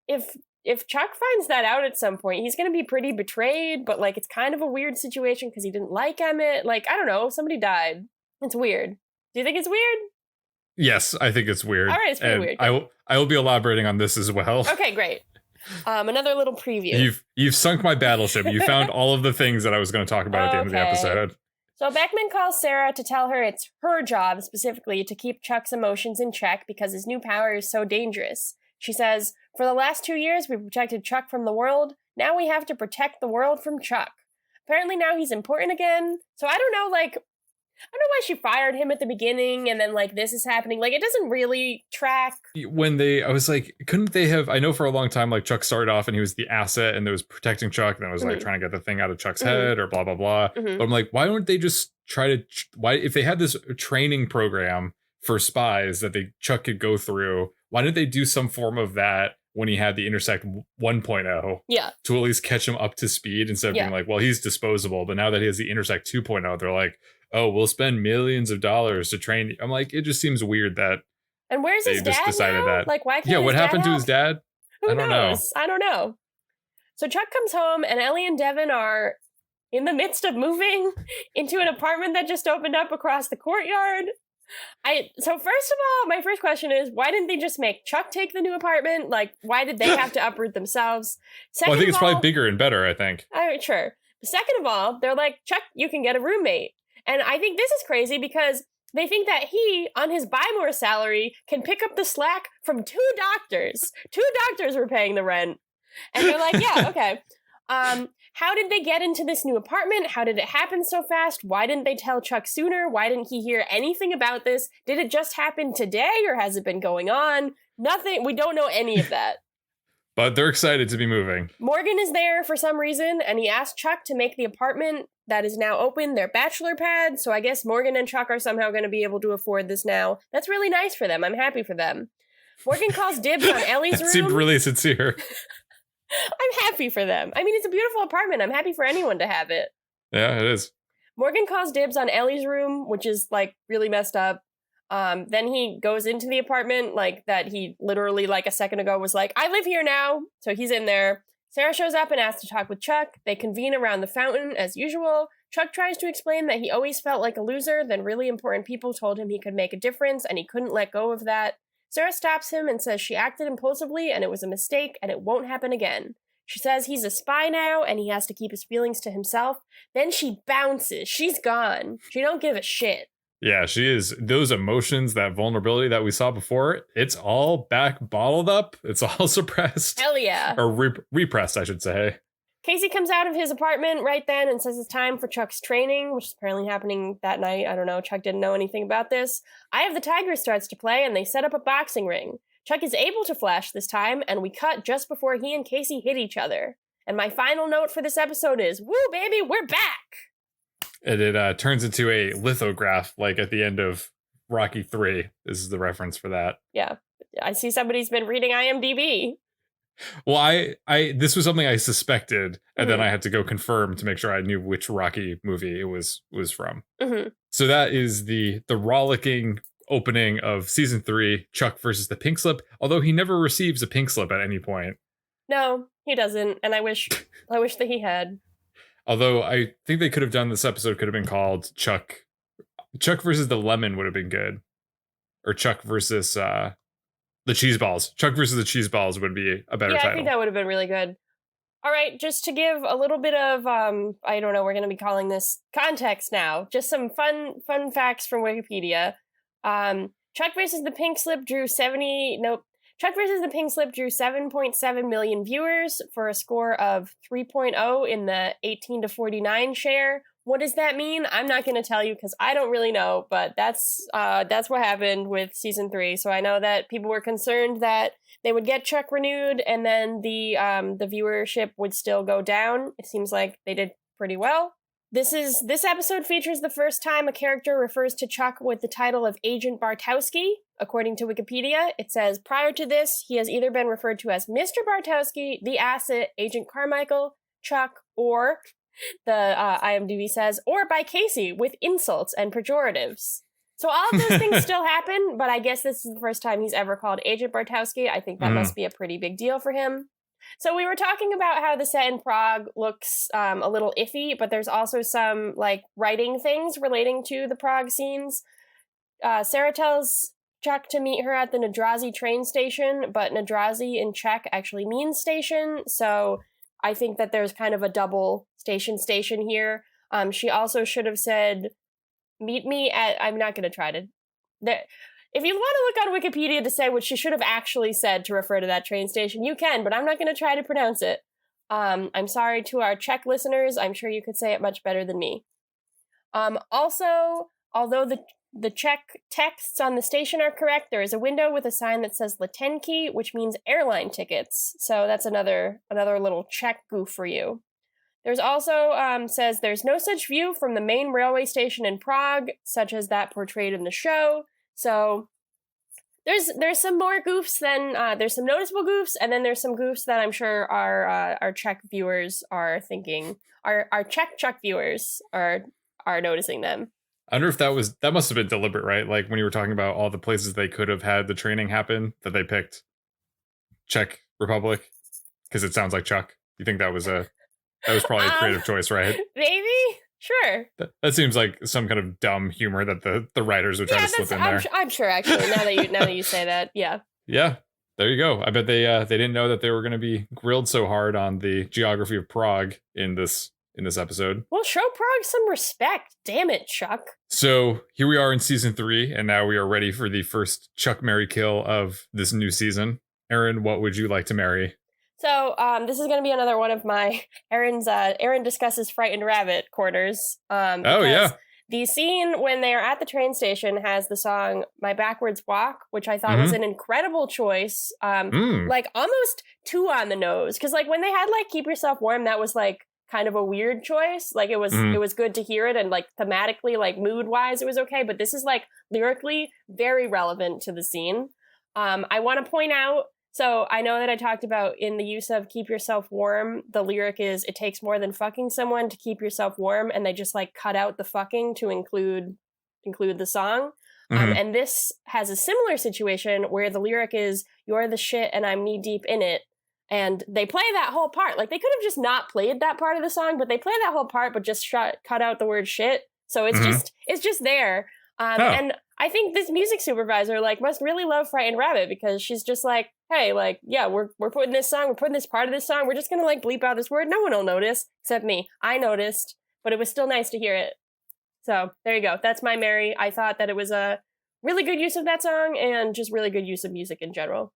Speaker 2: if Chuck finds that out at some point, he's going to be pretty betrayed, but like it's kind of a weird situation because he didn't like Emmett. Like, I don't know, somebody died. It's weird. Do you think it's weird?
Speaker 1: Yes, I think it's weird.
Speaker 2: All right, it's pretty weird.
Speaker 1: I will be elaborating on this as well.
Speaker 2: Okay, great. Another little preview.
Speaker 1: You've sunk my battleship. You found all of the things that I was going to talk about at the end of the episode.
Speaker 2: So Beckman calls Sarah to tell her it's her job specifically to keep Chuck's emotions in check because his new power is so dangerous. She says, "For the last 2 years, we protected Chuck from the world. Now we have to protect the world from Chuck. Apparently now he's important again. So I don't know, like, I don't know why she fired him at the beginning and then, like, this is happening. Like, it doesn't really track."
Speaker 1: I was like, couldn't they have, I know for a long time, like, Chuck started off and he was the asset and there was protecting Chuck and then was, like, trying to get the thing out of Chuck's head or blah, blah, blah. But I'm like, why don't they just try to, if they had this training program for spies that Chuck could go through, why didn't they do some form of that when he had the Intersect 1.0?
Speaker 2: Yeah.
Speaker 1: To at least catch him up to speed instead of being like, well, he's disposable. But now that he has the Intersect 2.0, they're like, oh, we'll spend millions of dollars to train you. I'm like, it just seems weird that.
Speaker 2: And where's his dad now? Like, why can't
Speaker 1: what happened to his dad?
Speaker 2: I don't know. I don't know. So Chuck comes home and Ellie and Devin are in the midst of moving into an apartment that just opened up across the courtyard. So first of all, my first question is, why didn't they just make Chuck take the new apartment? Like, why did they have to uproot themselves?
Speaker 1: Well, I think it's probably bigger and better, I think.
Speaker 2: All right, sure. Second of all, they're like, Chuck, you can get a roommate. And I think this is crazy because they think that he, on his Bymore salary, can pick up the slack from 2 doctors. 2 doctors were paying the rent. And they're like, yeah, okay. How did they get into this new apartment? How did it happen so fast? Why didn't they tell Chuck sooner? Why didn't he hear anything about this? Did it just happen today or has it been going on? Nothing. We don't know any of that.
Speaker 1: But they're excited to be moving.
Speaker 2: Morgan is there for some reason, and he asked Chuck to make the apartment that is now open their bachelor pad, so I guess Morgan and Chuck are somehow going to be able to afford this now. That's really nice for them. I'm happy for them. Morgan calls dibs on Ellie's room.
Speaker 1: Seemed really sincere.
Speaker 2: I'm happy for them. I mean, it's a beautiful apartment. I'm happy for anyone to have it.
Speaker 1: Yeah, it is.
Speaker 2: Morgan calls dibs on Ellie's room, which is, like, really messed up. Then he goes into the apartment, like, that he literally, like, a second ago was like, I live here now. So he's in there. Sarah shows up and asks to talk with Chuck. They convene around the fountain, as usual. Chuck tries to explain that he always felt like a loser, then really important people told him he could make a difference, and he couldn't let go of that. Sarah stops him and says she acted impulsively, and it was a mistake, and it won't happen again. She says he's a spy now, and he has to keep his feelings to himself. Then she bounces. She's gone. She don't give a shit.
Speaker 1: Yeah, she is. Those emotions, that vulnerability that we saw before, it's all back bottled up. It's all suppressed.
Speaker 2: Hell yeah.
Speaker 1: Or repressed, I should say.
Speaker 2: Casey comes out of his apartment right then and says it's time for Chuck's training, which is apparently happening that night. I don't know. Chuck didn't know anything about this. Eye of the Tiger starts to play, and they set up a boxing ring. Chuck is able to flash this time, and we cut just before he and Casey hit each other. And my final note for this episode is, woo, baby, we're back!
Speaker 1: And it turns into a lithograph, like at the end of Rocky 3. This is the reference for that.
Speaker 2: Yeah. I see somebody's been reading IMDb.
Speaker 1: Well, I this was something I suspected, and then I had to go confirm to make sure I knew which Rocky movie it was from. So that is the rollicking opening of season 3, Chuck versus the Pink Slip, although he never receives a pink slip at any point.
Speaker 2: No, He doesn't, and I wish that he had.
Speaker 1: Although I think they could have done this episode could have been called Chuck versus the lemon would have been good, or Chuck versus the cheese balls. Chuck versus the cheese balls would be a better title.
Speaker 2: I think that would have been really good. All right, just to give a little bit of, I don't know, we're going to be calling this context now. Just some fun facts from Wikipedia. Chuck versus the Pink Slip drew 7.7 million viewers for a score of 3.0 in the 18 to 49 share. What does that mean? I'm not going to tell you because I don't really know, but that's what happened with season 3. So I know that people were concerned that they would get Chuck renewed and then the viewership would still go down. It seems like they did pretty well. This episode features the first time a character refers to Chuck with the title of Agent Bartowski. According to Wikipedia, it says, prior to this, he has either been referred to as Mr. Bartowski, the Asset, Agent Carmichael, Chuck, or, the IMDb says, or by Casey with insults and pejoratives. So all of those things still happen, but I guess this is the first time he's ever called Agent Bartowski. I think that must be a pretty big deal for him. So we were talking about how the set in Prague looks a little iffy, but there's also some like writing things relating to the Prague scenes. Sarah tells Chuck to meet her at the Nadrazi train station, but Nadrazi in Czech actually means station, so I think that there's kind of a double station here. She also should have said, meet me at, I'm not going to try to, if you want to look on Wikipedia to say what she should have actually said to refer to that train station, you can, but I'm not going to try to pronounce it. I'm sorry to our Czech listeners. I'm sure you could say it much better than me. Also, although the Czech texts on the station are correct, there is a window with a sign that says Letenky, which means airline tickets. So that's another little Czech goof for you. There's also says there's no such view from the main railway station in Prague, such as that portrayed in the show. So there's some more goofs than there's some noticeable goofs, and then there's some goofs that I'm sure our Czech viewers are thinking. Our Czech viewers are noticing them.
Speaker 1: I wonder if that must have been deliberate, right? Like when you were talking about all the places they could have had the training happen, that they picked Czech Republic because it sounds like Chuck. You think that was probably a creative choice, right?
Speaker 2: Maybe. Sure.
Speaker 1: That seems like some kind of dumb humor that the writers would try to slip in there.
Speaker 2: I'm sure, actually. Now that you say that, yeah.
Speaker 1: Yeah. There you go. I bet they didn't know that they were going to be grilled so hard on the geography of Prague in this episode.
Speaker 2: Well, show Prague some respect. Damn it, Chuck.
Speaker 1: So here we are in season 3, and now we are ready for the first Chuck marry kill of this new season. Erin, what would you like to marry?
Speaker 2: So this is going to be another one of my Erin discusses Frightened Rabbit quarters.
Speaker 1: Yeah.
Speaker 2: The scene when they are at the train station has the song My Backwards Walk, which I thought was an incredible choice. Like almost too on the nose. Because like when they had like Keep Yourself Warm, that was like kind of a weird choice. Like it was good to hear it, and like thematically, like mood wise, it was okay. But this is like lyrically very relevant to the scene. I want to point out, so I know that I talked about in the use of Keep Yourself Warm, the lyric is, it takes more than fucking someone to keep yourself warm, and they just like cut out the fucking to include the song. And this has a similar situation where the lyric is, you're the shit and I'm knee deep in it. And they play that whole part. Like they could have just not played that part of the song, but they play that whole part, but just cut out the word shit. So it's just there. And I think this music supervisor like must really love Frightened Rabbit, because she's just like, hey, like, yeah, we're putting this song, we're putting this part of this song, we're just gonna like bleep out this word. No one will notice except me. I noticed, but it was still nice to hear it. So there you go. That's my Mary. I thought that it was a really good use of that song and just really good use of music in general.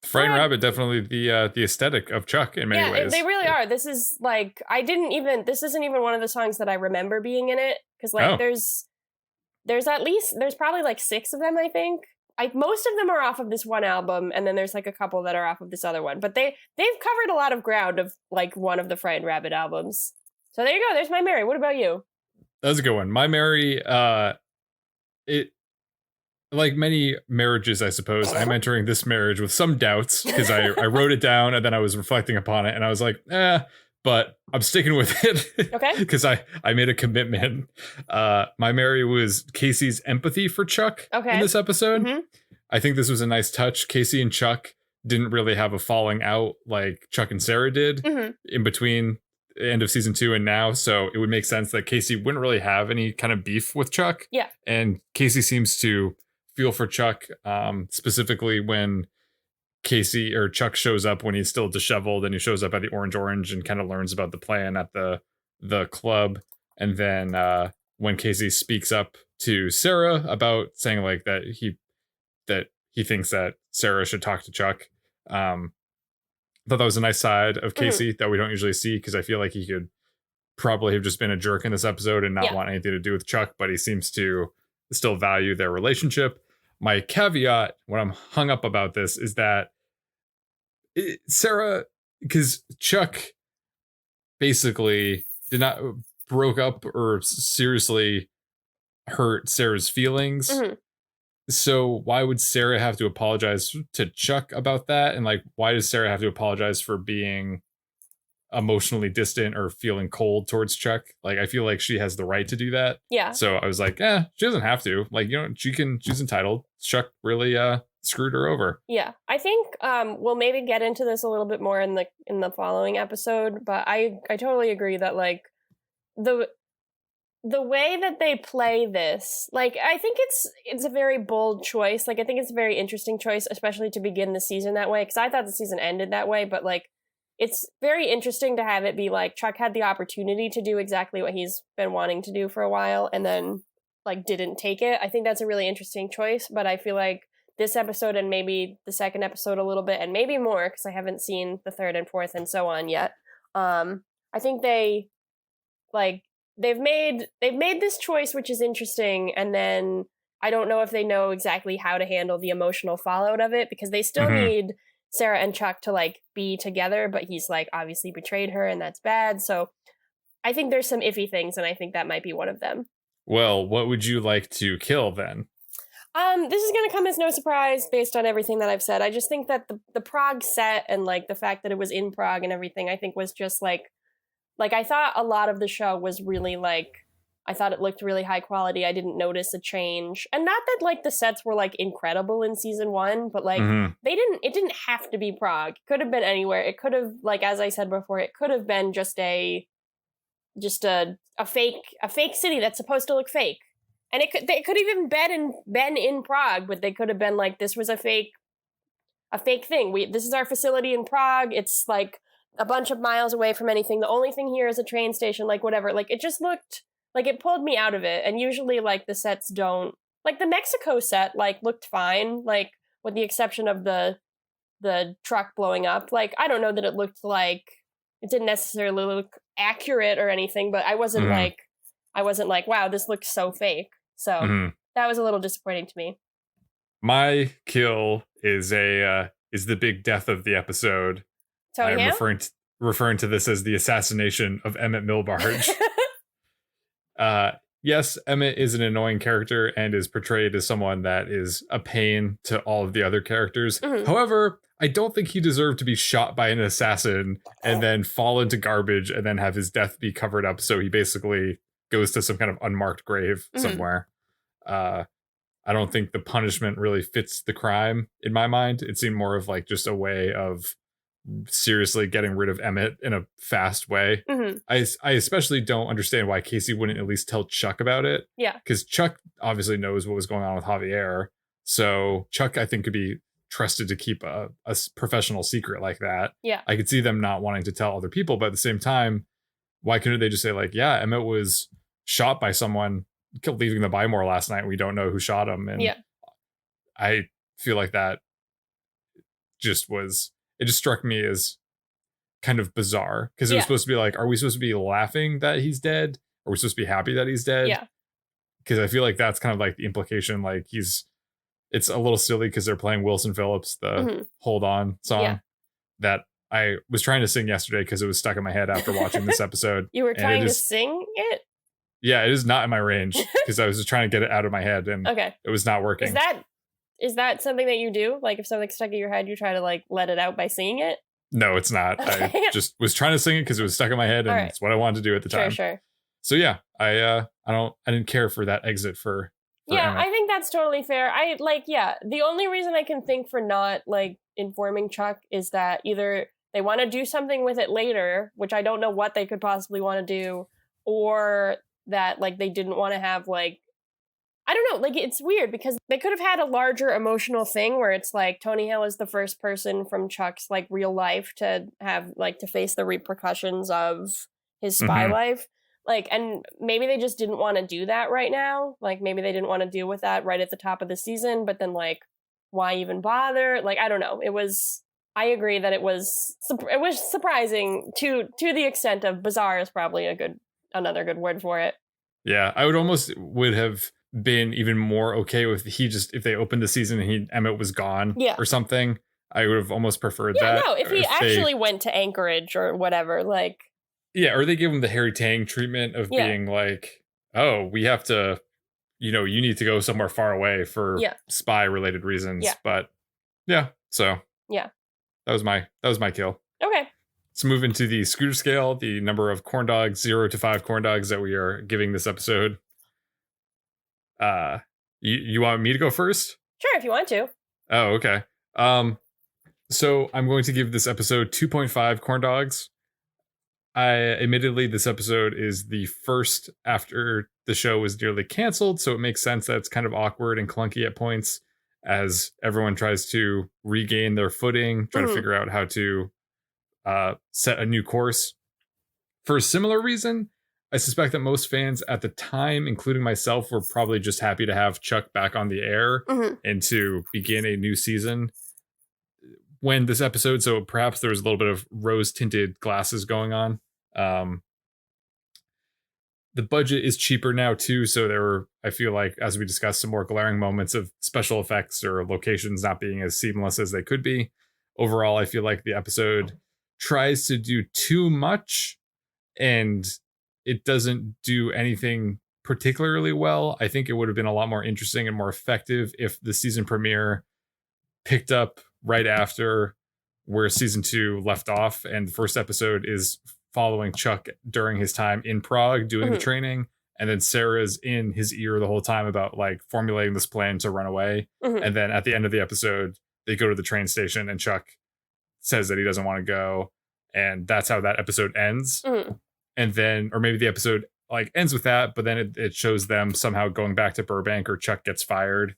Speaker 1: Frightened Rabbit, definitely the aesthetic of Chuck in many ways.
Speaker 2: They really are. This is like, this isn't even one of the songs that I remember being in it, because like there's probably like 6 of them, I think. Most of them are off of this one album, and then there's like a couple that are off of this other one. But they've covered a lot of ground of like one of the Frightened Rabbit albums. So there you go. There's my Mary. What about you?
Speaker 1: That was a good one. My Mary, it, like many marriages, I suppose, I'm entering this marriage with some doubts, because I wrote it down and then I was reflecting upon it and I was like, but I'm sticking with it.
Speaker 2: Okay.
Speaker 1: Because I made a commitment. My Mary was Casey's empathy for Chuck in this episode. I think this was a nice touch. Casey and Chuck didn't really have a falling out like Chuck and Sarah did in between the end of season 2 and now. So it would make sense that Casey wouldn't really have any kind of beef with Chuck.
Speaker 2: Yeah.
Speaker 1: And Casey seems to feel for Chuck, specifically when Casey or Chuck shows up when he's still disheveled, and he shows up at the Orange and kind of learns about the plan at the club. And then when Casey speaks up to Sarah about saying like that he thinks that Sarah should talk to Chuck. Thought that was a nice side of Casey that we don't usually see, because I feel like he could probably have just been a jerk in this episode and not want anything to do with Chuck, but he seems to still value their relationship. My caveat, when I'm hung up about this, is that Sarah, because Chuck basically broke up or seriously hurt Sarah's feelings. So why would Sarah have to apologize to Chuck about that? And like, why does Sarah have to apologize for being emotionally distant or feeling cold towards Chuck? Like, I feel like she has the right to do that.
Speaker 2: Yeah.
Speaker 1: So I was like, she doesn't have to. Like, she's entitled. Chuck really screwed her over.
Speaker 2: Yeah. I think we'll maybe get into this a little bit more in the following episode, but I totally agree that like the way that they play this, like, I think it's a very bold choice. Like, I think it's a very interesting choice, especially to begin the season that way, because I thought the season ended that way, but like, it's very interesting to have it be like Chuck had the opportunity to do exactly what he's been wanting to do for a while and then like didn't take it. I think that's a really interesting choice, but I feel like this episode and maybe the second episode a little bit and maybe more, because I haven't seen the third and fourth and so on yet. I think they've made this choice, which is interesting, and then I don't know if they know exactly how to handle the emotional fallout of it, because they still need Sarah and Chuck to like be together, but he's like obviously betrayed her and that's bad. So I think there's some iffy things, and I think that might be one of them.
Speaker 1: Well, what would you like to kill then?
Speaker 2: This is going to come as no surprise based on everything that I've said. I just think that the Prague set and like the fact that it was in Prague and everything, I think was just like I thought a lot of the show was really like, I thought it looked really high quality. I didn't notice a change. And not that like the sets were like incredible in season 1, but like it didn't have to be Prague. It could have been anywhere. It could have, like, as I said before, it could have been just a fake city that's supposed to look fake. And they could have even been in Prague, but they could have been like, this was a fake thing. This is our facility in Prague. It's like a bunch of miles away from anything. The only thing here is a train station, like whatever. Like, it just looked like it pulled me out of it. And usually like the sets don't, like the Mexico set like looked fine, like with the exception of the truck blowing up. Like, I don't know that it looked like, it didn't necessarily look accurate or anything, but I wasn't like, wow, this looks so fake. So that was a little disappointing to me.
Speaker 1: My kill is the big death of the episode.
Speaker 2: Tony
Speaker 1: I'm referring to this as the assassination of Emmett Milbarge. Yes, Emmett is an annoying character and is portrayed as someone that is a pain to all of the other characters. However, I don't think he deserved to be shot by an assassin and then fall into garbage and then have his death be covered up, so he basically goes to some kind of unmarked grave somewhere. I don't think the punishment really fits the crime in my mind. It seemed more of like just a way of seriously getting rid of Emmett in a fast way. I especially don't understand why Casey wouldn't at least tell Chuck about it.
Speaker 2: Yeah.
Speaker 1: Because Chuck obviously knows what was going on with Javier. So Chuck, I think, could be trusted to keep a professional secret like that.
Speaker 2: Yeah.
Speaker 1: I could see them not wanting to tell other people, but at the same time, why couldn't they just say like, yeah, Emmett was shot by someone leaving the Bymore last night. We don't know who shot him. And I feel like that just struck me as kind of bizarre, because it was supposed to be like, are we supposed to be laughing that he's dead? Are we supposed to be happy that he's dead?
Speaker 2: Yeah.
Speaker 1: Because I feel like that's kind of like the implication, like it's a little silly because they're playing Wilson Phillips, the Hold On song that I was trying to sing yesterday because it was stuck in my head after watching this episode.
Speaker 2: You were trying to sing it?
Speaker 1: Yeah, it is not in my range because I was just trying to get it out of my head and it was not working.
Speaker 2: Is that something that you do? Like if something's stuck in your head, you try to like let it out by singing it?
Speaker 1: No, it's not. Okay. I just was trying to sing it because it was stuck in my head and it's what I wanted to do at the time.
Speaker 2: Sure.
Speaker 1: So yeah, I didn't care for that exit for
Speaker 2: Yeah,
Speaker 1: Emmett.
Speaker 2: I think that's totally fair. The only reason I can think for not like informing Chuck is that either they want to do something with it later, which I don't know what they could possibly want to do, or that like they didn't want to have like, I don't know, like it's weird because they could have had a larger emotional thing where it's like Tony Hill is the first person from Chuck's like real life to have like to face the repercussions of his spy life. Like, and maybe they just didn't want to do that right now. Like, maybe they didn't want to deal with that right at the top of the season, but then like, why even bother? Like, I don't know. I agree that it was surprising to the extent of bizarre is probably another good word for it.
Speaker 1: Yeah, I would have been even more okay with if they opened the season and Emmett was gone or something. I would have almost preferred that.
Speaker 2: Yeah, no, if he actually went to Anchorage or whatever, like.
Speaker 1: Yeah, or they give him the Harry Tang treatment of being like, oh, we have to, you need to go somewhere far away for spy related reasons.
Speaker 2: Yeah.
Speaker 1: But so that was my kill.
Speaker 2: Okay.
Speaker 1: Let's move into the Scooter scale, the number of corn dogs, 0 to 5 corn dogs that we are giving this episode. You want me to go first?
Speaker 2: Sure, if you want to.
Speaker 1: Oh, okay. So I'm going to give this episode 2.5 corn dogs. Admittedly, this episode is the first after the show was nearly canceled, so it makes sense that it's kind of awkward and clunky at points as everyone tries to regain their footing, try to figure out how to set a new course. For a similar reason, I suspect that most fans at the time, including myself, were probably just happy to have Chuck back on the air and to begin a new season when this episode, so perhaps there was a little bit of rose-tinted glasses going on. The budget is cheaper now too, so there were, I feel like, as we discussed, some more glaring moments of special effects or locations not being as seamless as they could be. Overall, I feel like the episode tries to do too much and it doesn't do anything particularly well. I think it would have been a lot more interesting and more effective if the season premiere picked up right after where season 2 left off, and the first episode is following Chuck during his time in Prague doing the training, and then Sarah's in his ear the whole time about like formulating this plan to run away. And then at the end of the episode, they go to the train station and Chuck says that he doesn't want to go, and that's how that episode ends. And then, or maybe the episode like ends with that, but then it shows them somehow going back to Burbank, or Chuck gets fired.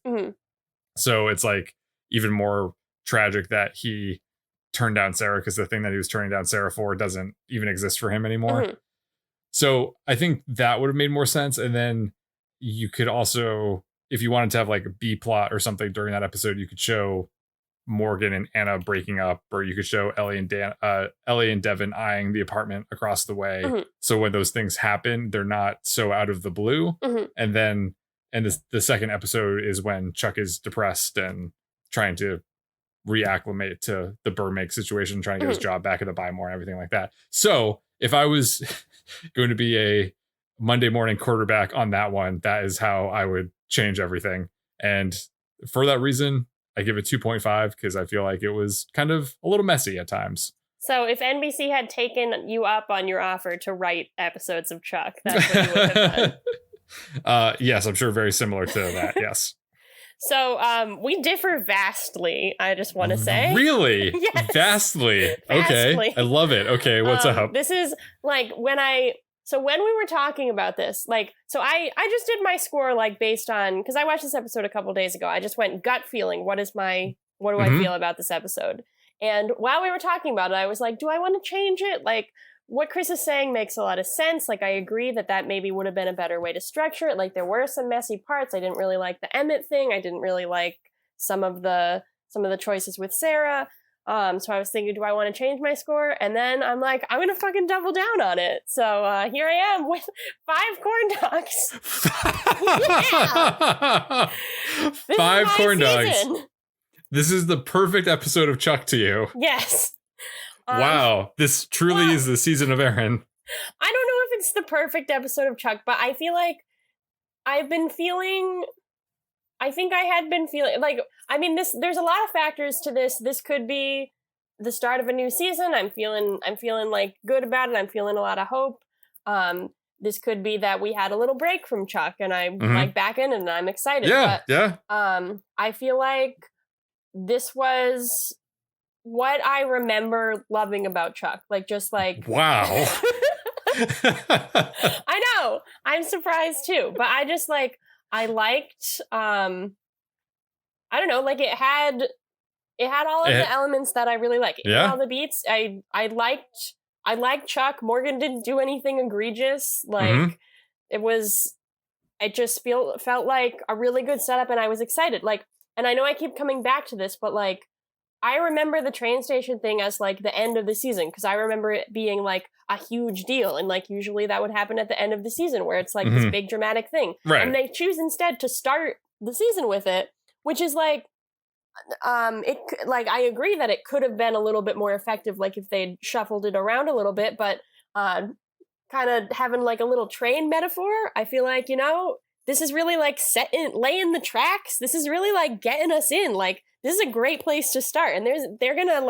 Speaker 1: So it's like even more tragic that he turned down Sarah, because the thing that he was turning down Sarah for doesn't even exist for him anymore. So I think that would have made more sense. And then you could also, if you wanted to have like a B plot or something during that episode, you could show Morgan and Anna breaking up, or you could show Ellie and Devin eyeing the apartment across the way. So when those things happen, they're not so out of the blue. And then, the second episode is when Chuck is depressed and trying to reacclimate to the Burbank situation, trying to get his job back at the Buy More and everything like that. So if I was going to be a Monday morning quarterback on that one, that is how I would change everything. And for that reason, I give it 2.5 because I feel like it was kind of a little messy at times.
Speaker 2: So if NBC had taken you up on your offer to write episodes of Chuck, that's what you would have done.
Speaker 1: Yes, I'm sure very similar to that. Yes.
Speaker 2: So we differ vastly, I just want to say.
Speaker 1: Really?
Speaker 2: Yes.
Speaker 1: Vastly. Okay. I love it. Okay, what's up?
Speaker 2: This is like when we were talking about this, like, so I just did my score like based on, because I watched this episode a couple days ago. I just went gut feeling. What do I feel about this episode? And while we were talking about it, I was like, do I want to change it? Like, what Chris is saying makes a lot of sense. Like, I agree that maybe would have been a better way to structure it. Like, there were some messy parts. I didn't really like the Emmett thing. I didn't really like some of the choices with Sarah. So I was thinking, do I want to change my score? And then I'm like, I'm going to fucking double down on it. So here I am with 5 corn dogs.
Speaker 1: 5 corn dogs. This is the perfect episode of Chuck to you.
Speaker 2: Yes.
Speaker 1: Wow. This truly is the season of Erin.
Speaker 2: I don't know if it's the perfect episode of Chuck, but I feel like I had been feeling like, I mean, there's a lot of factors to this. This could be the start of a new season. I'm feeling like good about it. I'm feeling a lot of hope. this could be that we had a little break from Chuck and I'm like back in and I'm excited.
Speaker 1: Yeah.
Speaker 2: I feel like this was what I remember loving about Chuck. Like, just like,
Speaker 1: wow.
Speaker 2: I know, I'm surprised too, but I just like, I liked, I don't know, like it had all of the elements that I really like. It had all the beats. I liked Chuck. Morgan didn't do anything egregious. Like it just felt like a really good setup, and I was excited. Like, and I know I keep coming back to this, but like, I remember the train station thing as like the end of the season, because I remember it being like a huge deal, and like usually that would happen at the end of the season where it's like this big dramatic thing, and they choose instead to start the season with it, which is like, it like, I agree that it could have been a little bit more effective, like if they'd shuffled it around a little bit, but kind of having like a little train metaphor, I feel like, you know, this is really like laying the tracks. This is really like getting us in. Like, this is a great place to start. And they're gonna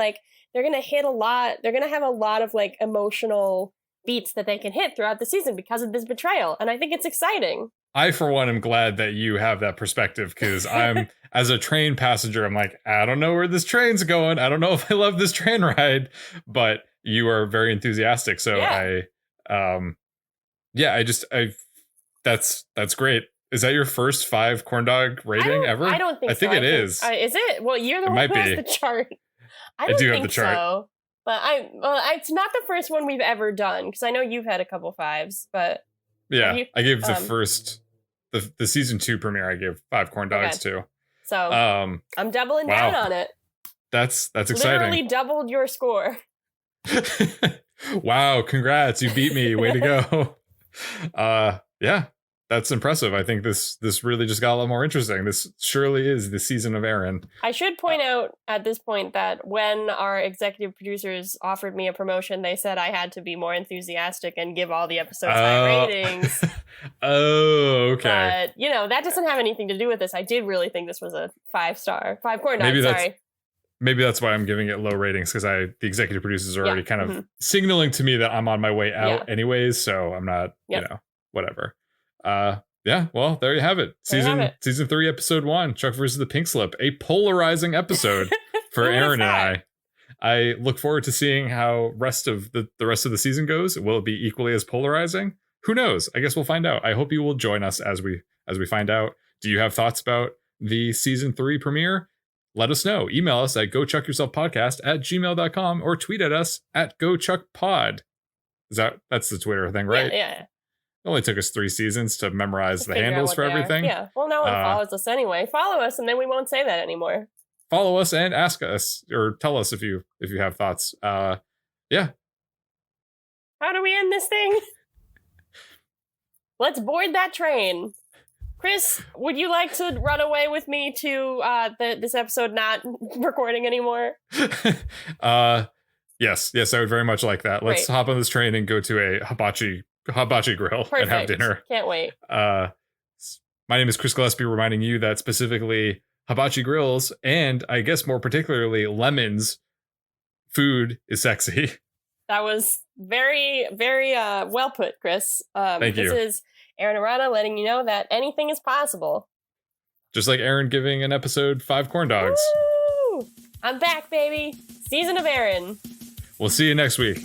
Speaker 2: hit a lot. They're gonna have a lot of like emotional beats that they can hit throughout the season because of this betrayal. And I think it's exciting.
Speaker 1: I, for one, am glad that you have that perspective, because I'm, as a train passenger, I'm like, I don't know where this train's going. I don't know if I love this train ride, but you are very enthusiastic. So that's great. Is that your first 5 corn dog rating ever?
Speaker 2: I don't think so.
Speaker 1: I think it is.
Speaker 2: Is it? Well, you're the one who has the chart. I do have the chart. So. But it's not the first one we've ever done, because I know you've had a couple 5s, but
Speaker 1: yeah, I gave the first, the season 2 premiere, I gave 5 corn dogs too.
Speaker 2: So I'm doubling down on it.
Speaker 1: That's exciting.
Speaker 2: Literally doubled your score.
Speaker 1: Wow, congrats, you beat me. Way to go. Yeah, that's impressive. I think this really just got a lot more interesting. This surely is the season of Erin.
Speaker 2: I should point out at this point that when our executive producers offered me a promotion, they said I had to be more enthusiastic and give all the episodes high ratings.
Speaker 1: Oh, okay.
Speaker 2: But, you know, that doesn't have anything to do with this. I did really think this was a 5-star. 5 corn dogs, sorry.
Speaker 1: Maybe that's why I'm giving it low ratings, because the executive producers are already kind of signaling to me that I'm on my way out anyways, so I'm not, you know, whatever. Yeah, well, there you have it. Season 3, episode 1, Chuck versus the Pink Slip, a polarizing episode for Erin and I. I look forward to seeing how the rest of the season goes. Will it be equally as polarizing? Who knows? I guess we'll find out. I hope you will join us as we find out. Do you have thoughts about the season 3 premiere? Let us know. Email us at gochuckyourselfpodcast@gmail.com or tweet at us at gochuckpod. That's the Twitter thing, right?
Speaker 2: Yeah.
Speaker 1: It only took us 3 seasons to memorize the handles for everything.
Speaker 2: Yeah. Well, no one follows us anyway. Follow us, and then we won't say that anymore.
Speaker 1: Follow us and ask us, or tell us if you have thoughts. Yeah.
Speaker 2: How do we end this thing? Let's board that train. Chris, would you like to run away with me to this episode not recording anymore?
Speaker 1: Yes, I would very much like that. Let's hop on this train and go to a hibachi grill and have dinner.
Speaker 2: Can't wait.
Speaker 1: My name is Chris Gillespie, reminding you that specifically hibachi grills, and I guess more particularly Lemon's food is sexy.
Speaker 2: That was very, very well put, Chris.
Speaker 1: Thank you.
Speaker 2: This is Erin Arana letting you know that anything is possible.
Speaker 1: Just like Erin giving an episode 5 corn dogs.
Speaker 2: Woo! I'm back, baby. Season of Erin.
Speaker 1: We'll see you next week.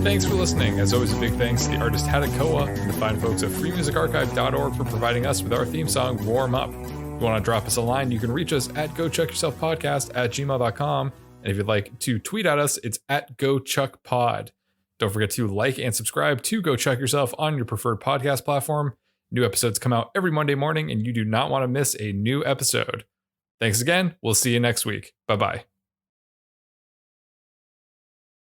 Speaker 1: Thanks for listening. As always, a big thanks to the artist Hadakoa and the fine folks at freemusicarchive.org for providing us with our theme song, Warm Up. If you want to drop us a line, you can reach us at gochuckyourselfpodcast@gmail.com. And if you'd like to tweet at us, it's at gochuckpod. Don't forget to like and subscribe to Go Chuck Yourself on your preferred podcast platform. New episodes come out every Monday morning, and you do not want to miss a new episode. Thanks again. We'll see you next week. Bye-bye.